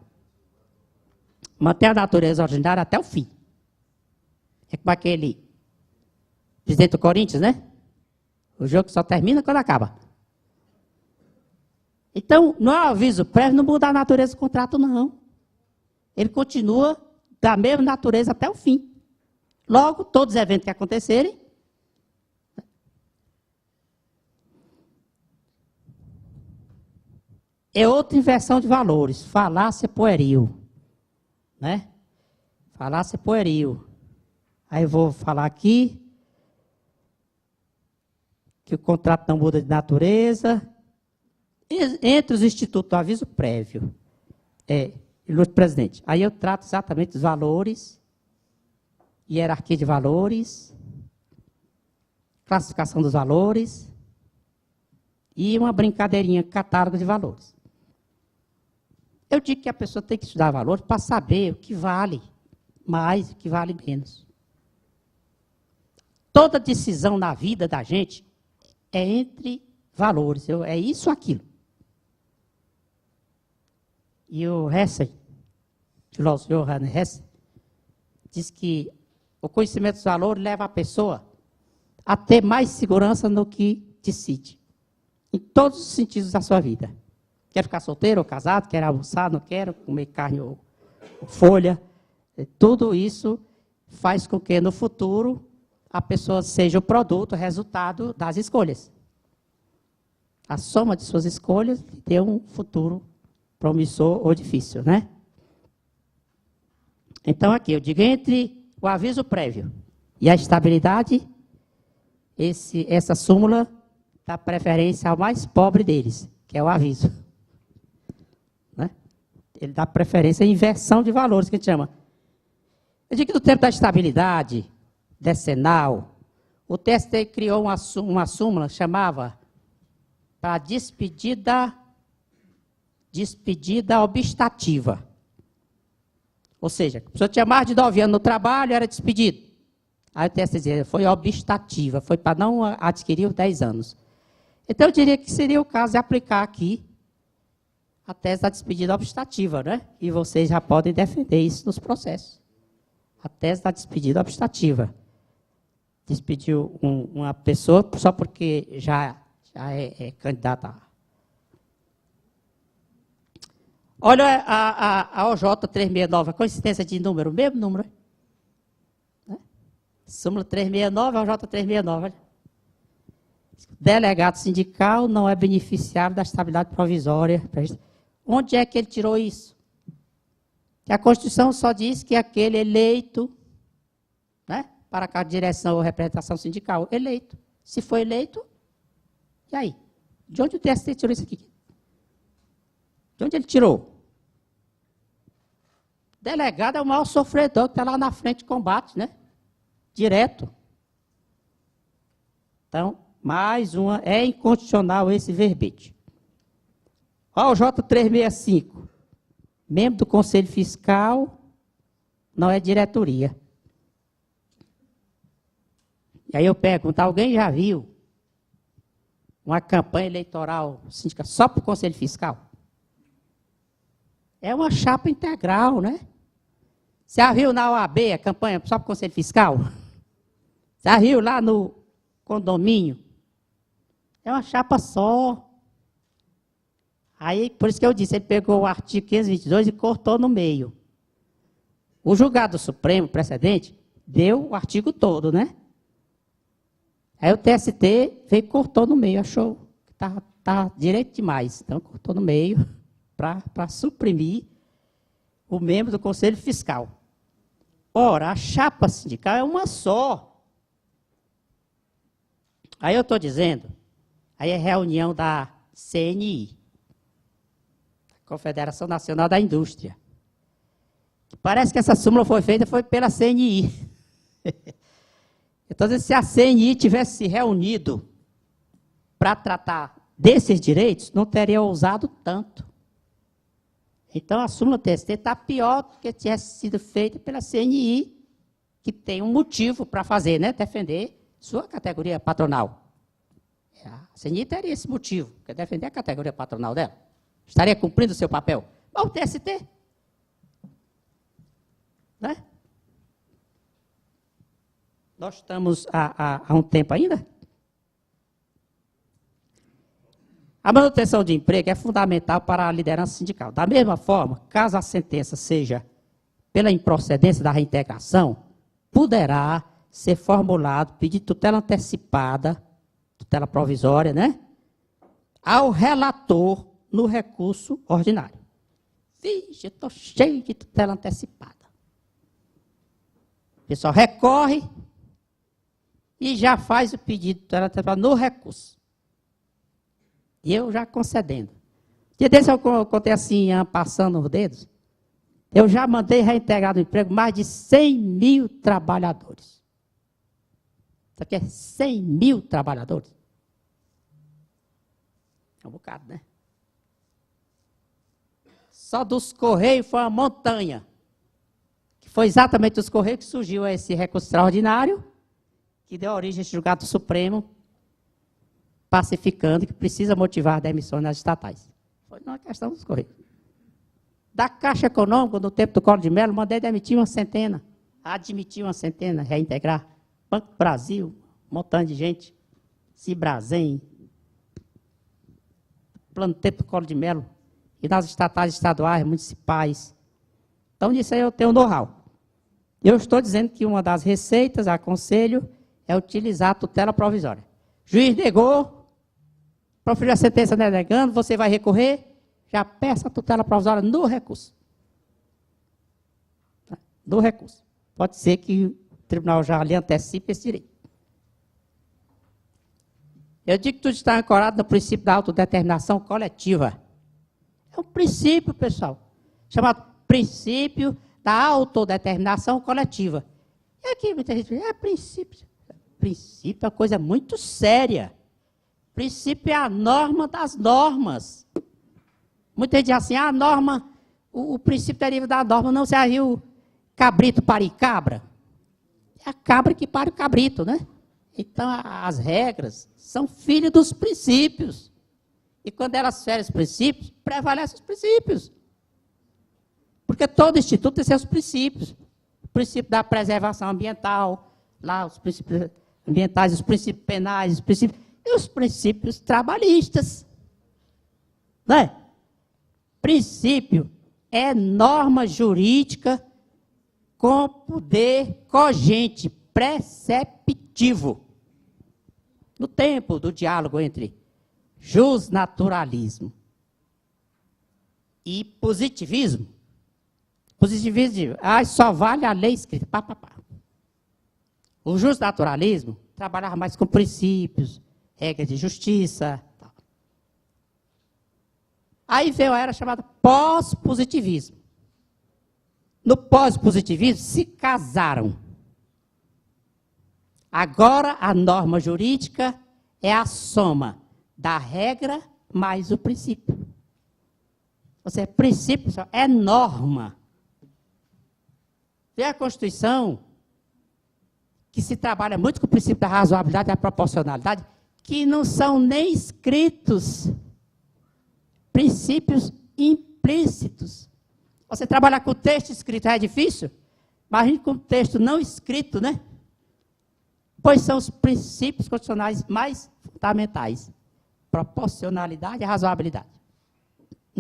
Speaker 1: mantém a natureza ordinária até o fim. É como aquele presidente do Corinthians, né? O jogo só termina quando acaba. Então, não é um aviso prévio, não muda a natureza do contrato, não. Ele continua da mesma natureza até o fim. Logo, todos os eventos que acontecerem, é outra inversão de valores, falácia pueril. Né? Falácia pueril. Aí eu vou falar aqui que o contrato não muda de natureza. Entre os institutos do aviso prévio, ilustre presidente, aí eu trato exatamente dos valores, hierarquia de valores, classificação dos valores e uma brincadeirinha, catálogo de valores. Eu digo que a pessoa tem que estudar valores para saber o que vale mais e o que vale menos. Toda decisão na vida da gente é entre valores, é isso ou aquilo. E o Hesse, o filósofo Johann Hesse, diz que o conhecimento dos valores leva a pessoa a ter mais segurança no que decide, em todos os sentidos da sua vida. Quer ficar solteiro ou casado, quer almoçar, não quero comer carne ou folha. Tudo isso faz com que no futuro a pessoa seja o produto, o resultado das escolhas. A soma de suas escolhas lhe deu um futuro promissor ou difícil, né? Então, aqui, eu digo, entre o aviso prévio e a estabilidade, essa súmula dá preferência ao mais pobre deles, que é o aviso. Né? Ele dá preferência à inversão de valores, que a gente chama. Eu digo que no tempo da estabilidade decenal, o TST criou uma súmula, chamava para despedida obstativa. Ou seja, a pessoa tinha mais de 9 anos no trabalho, era despedido. Aí o TST dizia, foi obstativa, foi para não adquirir os 10 anos. Então, eu diria que seria o caso de aplicar aqui a tese da despedida obstativa, né? E vocês já podem defender isso nos processos. A tese da despedida obstativa. Despediu uma pessoa só porque já é candidata. Olha a OJ 369, a coincidência de número, mesmo número. Né? Súmula 369, a OJ 369. Olha. Delegado sindical não é beneficiário da estabilidade provisória. Onde é que ele tirou isso? Que a Constituição só diz que aquele eleito, né, para a direção ou representação sindical, eleito. Se foi eleito, e aí? De onde o TST tirou isso aqui? De onde ele tirou? Delegado é o maior sofredor que está lá na frente de combate, né? Direto. Então, mais uma, é inconstitucional esse verbete. Ó, o J365, membro do Conselho Fiscal, não é diretoria. E aí eu pergunto, alguém já viu uma campanha eleitoral sindical só para o Conselho Fiscal? É uma chapa integral, né? Você já viu na OAB a campanha só para o Conselho Fiscal? Você já viu lá no condomínio? É uma chapa só. Aí, por isso que eu disse, ele pegou o artigo 522 e cortou no meio. O julgado Supremo precedente deu o artigo todo, né? Aí o TST veio e cortou no meio, achou que tá direito demais. Então, cortou no meio para suprimir o membro do Conselho Fiscal. Ora, a chapa sindical é uma só. Aí eu estou dizendo, aí é reunião da CNI, Confederação Nacional da Indústria. Parece que essa súmula foi feita pela CNI. Então, se a CNI tivesse se reunido para tratar desses direitos, não teria ousado tanto. Então, a súmula TST está pior do que tivesse sido feita pela CNI, que tem um motivo para fazer, né? Defender sua categoria patronal. A CNI teria esse motivo, que é defender a categoria patronal dela. Estaria cumprindo o seu papel. Mas o TST, né? Nós estamos há um tempo ainda. A manutenção de emprego é fundamental para a liderança sindical. Da mesma forma, caso a sentença seja pela improcedência da reintegração, poderá ser formulado pedido de tutela antecipada, tutela provisória, né? Ao relator no recurso ordinário. Vixe, eu estou cheio de tutela antecipada. O pessoal recorre e já faz o pedido de tutela antecipada no recurso. E eu já concedendo. Dia desse eu contei assim, passando os dedos. Eu já mandei reintegrar no emprego mais de 100 mil trabalhadores. Isso aqui é 100 mil trabalhadores. É um bocado, né? Só dos Correios foi uma montanha. Que foi exatamente dos Correios que surgiu esse recurso extraordinário, que deu origem a esse julgado supremo, pacificando, que precisa motivar demissões nas estatais. Foi uma questão dos Correios. Da Caixa Econômica, no tempo do Collor de Mello, mandei demitir uma centena, admitir uma centena, reintegrar. Banco do Brasil, um montão de gente. Cibrazen, plano do tempo do Collor de Mello, e nas estatais estaduais, municipais. Então, nisso aí eu tenho know-how. Eu estou dizendo que uma das receitas, aconselho, é utilizar a tutela provisória. Juiz negou, proferiu a sentença negando, você vai recorrer, já peça a tutela provisória no recurso. No recurso. Pode ser que o tribunal já lhe antecipe esse direito. Eu digo que tudo está ancorado no princípio da autodeterminação coletiva. É um princípio, pessoal, chamado princípio da autodeterminação coletiva. E aqui muita gente diz, princípio. Princípio é uma coisa muito séria. Princípio é a norma das normas. Muita gente diz assim, a norma, o princípio deriva da norma, não se viu cabrito parir cabra? É a cabra que pare o cabrito, né? Então, as regras são filhas dos princípios. E quando elas ferem os princípios, prevalecem os princípios. Porque todo instituto tem seus princípios. O princípio da preservação ambiental, lá os princípios ambientais, os princípios penais, e os princípios trabalhistas. Não é? Princípio é norma jurídica com poder cogente, preceptivo. No tempo do diálogo entre justnaturalismo e positivismo, positivismo só vale a lei escrita. O justnaturalismo trabalhava mais com princípios, regras de justiça. Tal. Aí veio a era chamada pós-positivismo. No pós-positivismo se casaram. Agora a norma jurídica é a soma da regra mais o princípio. Ou seja, princípio é norma. Vê a Constituição, que se trabalha muito com o princípio da razoabilidade e da proporcionalidade, que não são nem escritos, princípios implícitos. Você trabalhar com o texto escrito é difícil, imagine com o texto não escrito, né? Pois são os princípios constitucionais mais fundamentais. Proporcionalidade e razoabilidade.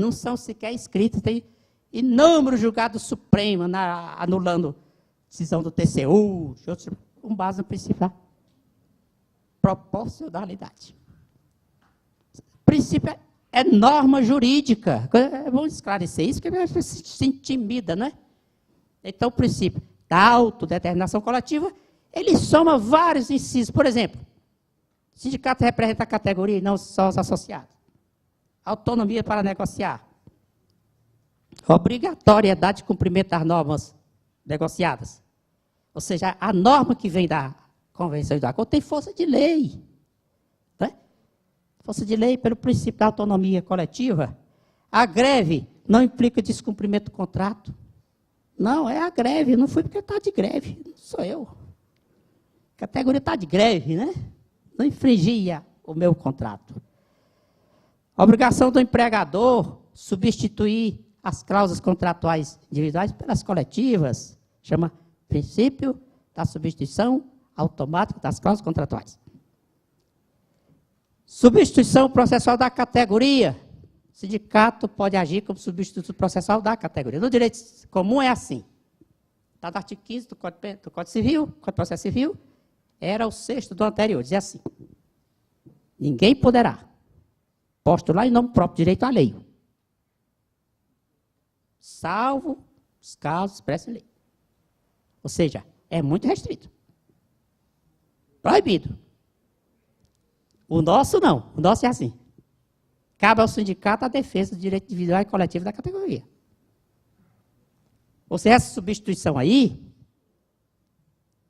Speaker 1: não são sequer escritas. Tem inúmeros julgados supremos anulando decisão do TCU, com base no princípio da proporcionalidade. O princípio é norma jurídica. Vamos esclarecer isso, porque a gente se intimida, não é? Então, o princípio da autodeterminação coletiva, ele soma vários incisos. Por exemplo, o sindicato representa a categoria e não só os associados. Autonomia para negociar. Obrigatoriedade de cumprimento das normas negociadas. Ou seja, a norma que vem da Convenção de Acordo tem força de lei. Né? Força de lei pelo princípio da autonomia coletiva. A greve não implica descumprimento do contrato. Não, é a greve. Não fui porque está de greve. Não sou eu. A categoria está de greve, né? Não infringia o meu contrato. A obrigação do empregador substituir as cláusulas contratuais individuais pelas coletivas. Chama princípio da substituição automática das cláusulas contratuais. Substituição processual da categoria. O sindicato pode agir como substituto processual da categoria. No direito comum é assim. Está no artigo 15 do Código Civil, Código de Processo Civil, era o 6º do anterior, dizia assim: ninguém poderá postular em nome próprio direito alheio, salvo os casos expressos em lei. Ou seja, é muito restrito. Proibido. O nosso não. O nosso é assim. Cabe ao sindicato a defesa do direito individual e coletivo da categoria. Ou seja, essa substituição aí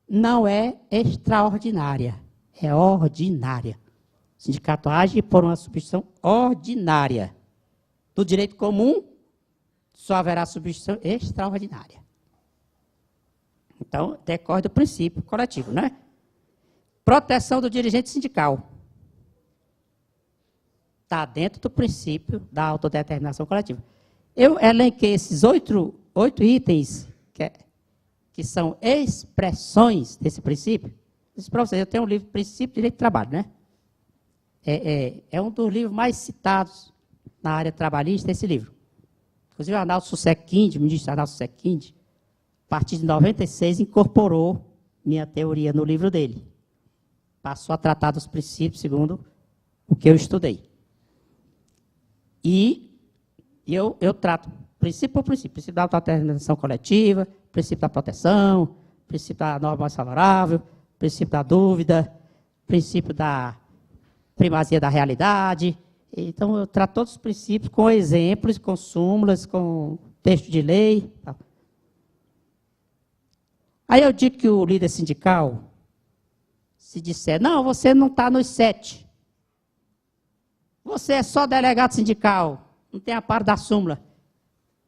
Speaker 1: não é extraordinária, é ordinária. O sindicato age por uma substituição ordinária. Do direito comum, só haverá substituição extraordinária. Então, decorre do princípio coletivo, né? Proteção do dirigente sindical. Está dentro do princípio da autodeterminação coletiva. Eu elenquei esses oito itens que são expressões desse princípio. Para vocês, eu tenho um livro, Princípio de Direito do Trabalho, né? É um dos livros mais citados na área trabalhista, esse livro. Inclusive, o Arnaldo Susequinde, o ministro Arnaldo Susequinde, a partir de 96, incorporou minha teoria no livro dele. Passou a tratar dos princípios segundo o que eu estudei. E eu trato princípio por princípio. Princípio da autodeterminação coletiva, princípio da proteção, princípio da norma mais favorável, princípio da dúvida, princípio da primazia da realidade. Então, eu trato todos os princípios com exemplos, com súmulas, com texto de lei. Tal. Aí eu digo que o líder sindical, se disser, não, você não está nos 7. Você é só delegado sindical, não tem amparo da súmula.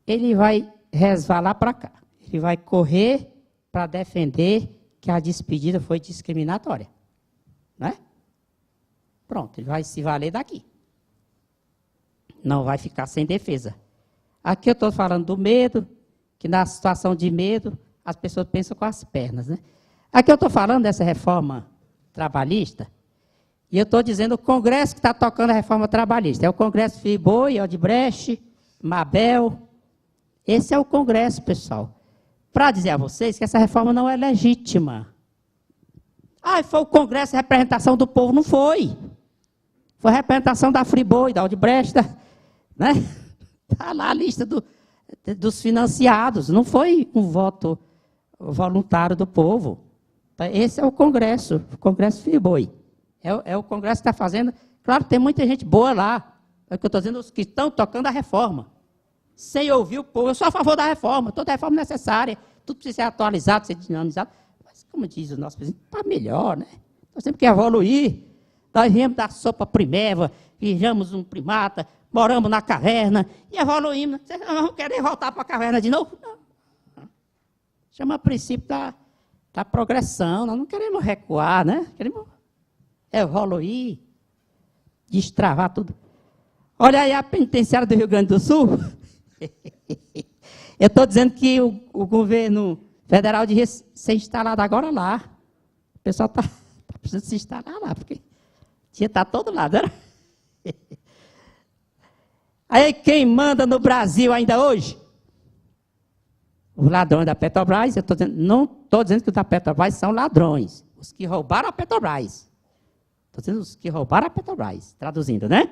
Speaker 1: Ele vai resvalar para cá. Ele vai correr para defender que a despedida foi discriminatória. Né? Pronto, ele vai se valer daqui. Não vai ficar sem defesa. Aqui eu estou falando do medo, que na situação de medo, as pessoas pensam com as pernas. Né? Aqui eu estou falando dessa reforma trabalhista, e eu estou dizendo o Congresso que está tocando a reforma trabalhista. É o Congresso Friboi, Odebrecht, Mabel. Esse é o Congresso, pessoal. Para dizer a vocês que essa reforma não é legítima. Foi o Congresso de representação do povo. Não foi. Foi a representação da Friboi, da Odebrecht, né? Está lá a lista dos financiados. Não foi um voto voluntário do povo. Esse é o Congresso Friboi. É o Congresso que está fazendo. Claro, tem muita gente boa lá. É o que eu estou dizendo, os que estão tocando a reforma. Sem ouvir o povo. Eu sou a favor da reforma. Toda reforma necessária. Tudo precisa ser atualizado, ser dinamizado. Mas, como diz o nosso presidente, para melhor, né? Nós temos que evoluir. Nós viemos da sopa primeva, viramos um primata, moramos na caverna e evoluímos. Vocês não vão querer voltar para a caverna de novo? Não. Chama princípio da progressão. Nós não queremos recuar, né? Queremos evoluir, destravar tudo. Olha aí a penitenciária do Rio Grande do Sul. Eu estou dizendo que o governo federal devia ser instalado agora lá. O pessoal está precisando se instalar lá, porque tinha que estar todo lado. Era? Aí quem manda no Brasil ainda hoje? Os ladrões da Petrobras. Não estou dizendo que os da Petrobras são ladrões. Os que roubaram a Petrobras. Estou dizendo os que roubaram a Petrobras. Traduzindo, né?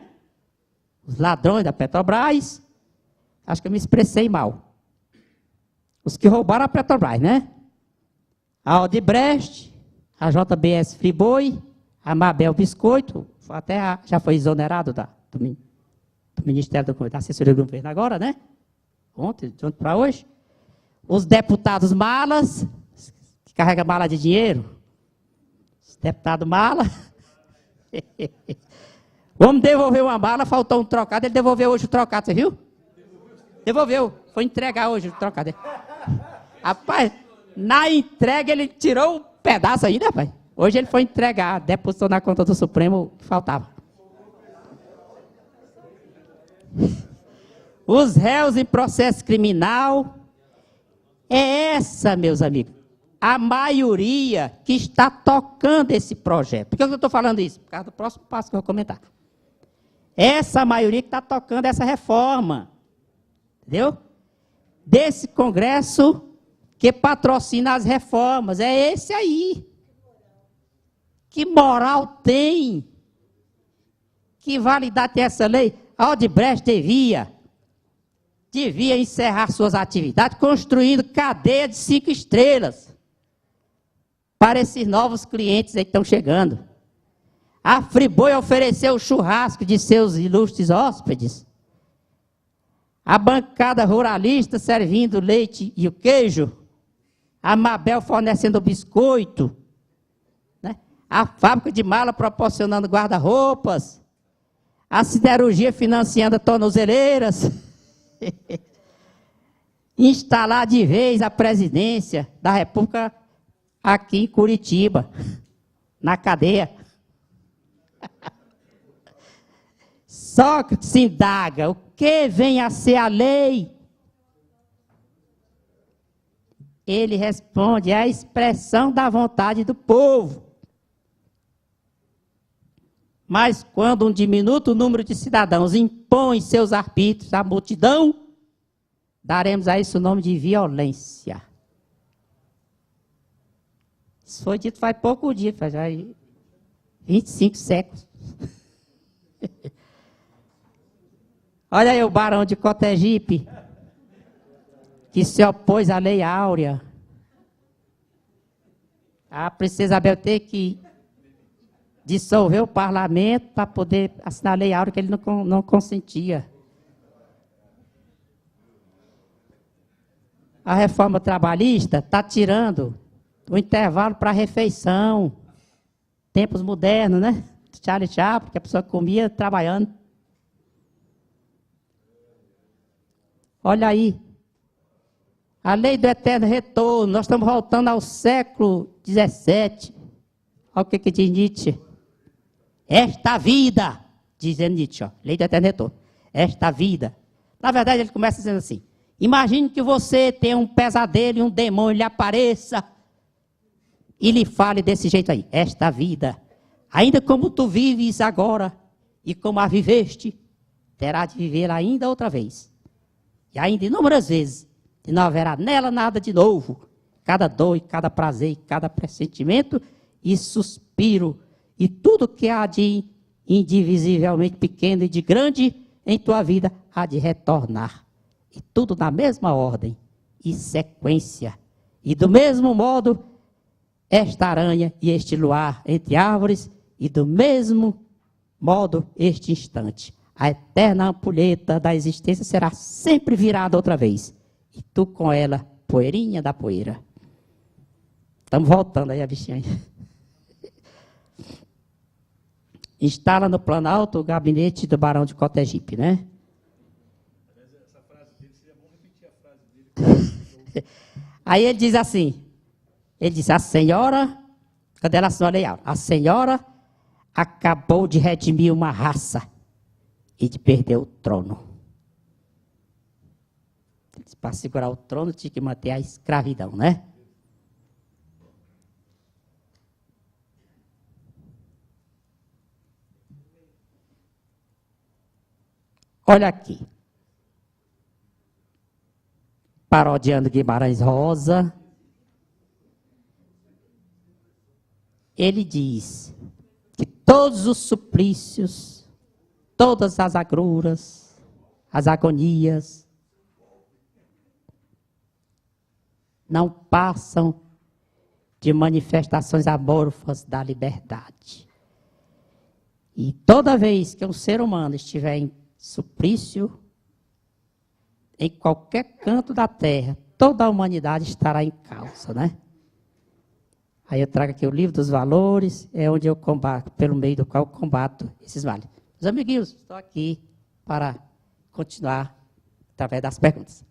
Speaker 1: Os ladrões da Petrobras. Acho que eu me expressei mal. Os que roubaram a Petrobras, né? A Odebrecht, a JBS Friboi, a Mabel Biscoito, já foi exonerado do Ministério da Assessoria do Governo agora, né? Ontem para hoje. Os deputados malas, que carregam mala de dinheiro. Os deputados mala. Vamos devolver uma mala, faltou um trocado, ele devolveu hoje o trocado, você viu? Devolveu, foi entregar hoje o trocado. Rapaz, na entrega ele tirou um pedaço aí, né, rapaz? Hoje ele foi entregar, depositou na conta do Supremo o que faltava. Os réus em processo criminal, é essa, meus amigos, a maioria que está tocando esse projeto. Por que eu estou falando isso? Por causa do próximo passo que eu vou comentar. Essa maioria que está tocando essa reforma, entendeu? Desse Congresso que patrocina as reformas, é esse aí. Que moral tem? Que validade tem essa lei? A Odebrecht devia encerrar suas atividades construindo cadeia de 5 estrelas para esses novos clientes aí que estão chegando. A Friboi ofereceu o churrasco de seus ilustres hóspedes. A bancada ruralista servindo leite e o queijo. A Mabel fornecendo o biscoito. Né? A fábrica de mala proporcionando guarda-roupas. A siderurgia financiando tornozeleiras. Instalar de vez a presidência da República aqui em Curitiba, na cadeia. Sócrates indaga, o que vem a ser a lei? Ele responde, é a expressão da vontade do povo. Mas quando um diminuto número de cidadãos impõe seus arbítrios à multidão, daremos a isso o nome de violência. Isso foi dito faz pouco dia, faz já 25 séculos. Olha aí o barão de Cotegipe, que se opôs à Lei Áurea. A princesa Isabel teve que dissolver o parlamento para poder assinar a Lei Áurea, que ele não consentia. A reforma trabalhista está tirando o intervalo para a refeição. Tempos modernos, né? Charlie Chaplin, que a pessoa comia trabalhando. Olha aí. A lei do eterno retorno. Nós estamos voltando ao século XVII. Olha o que diz Nietzsche. Esta vida, dizendo Nietzsche, ó, lei do eterno retorno. Esta vida. Na verdade, ele começa dizendo assim. Imagine que você tem um pesadelo e um demônio lhe apareça e lhe fale desse jeito aí. Esta vida, ainda como tu vives agora e como a viveste, terá de vivê-la ainda outra vez. E ainda inúmeras vezes, e não haverá nela nada de novo. Cada dor e cada prazer e cada pressentimento e suspiro e tudo que há de indivisivelmente pequeno e de grande em tua vida há de retornar. E tudo na mesma ordem e sequência. E do mesmo modo, esta aranha e este luar entre árvores, e do mesmo modo, este instante. A eterna ampulheta da existência será sempre virada outra vez. E tu com ela, poeirinha da poeira. Estamos voltando aí a bichinha. Instala no Planalto o gabinete do Barão de Cotegipe, né? Aí ele diz assim, a senhora, quando ela assinou a lei áurea, a senhora acabou de redimir uma raça e de perder o trono. Para segurar o trono tinha que manter a escravidão, né? Olha aqui. Parodiando Guimarães Rosa, ele diz que todos os suplícios, todas as agruras, as agonias, não passam de manifestações amorfas da liberdade. E toda vez que um ser humano estiver em suplício, em qualquer canto da terra, toda a humanidade estará em causa, né? Aí eu trago aqui o livro dos valores, é onde eu combato, pelo meio do qual eu combato esses males. Meus amiguinhos, estou aqui para continuar através das perguntas.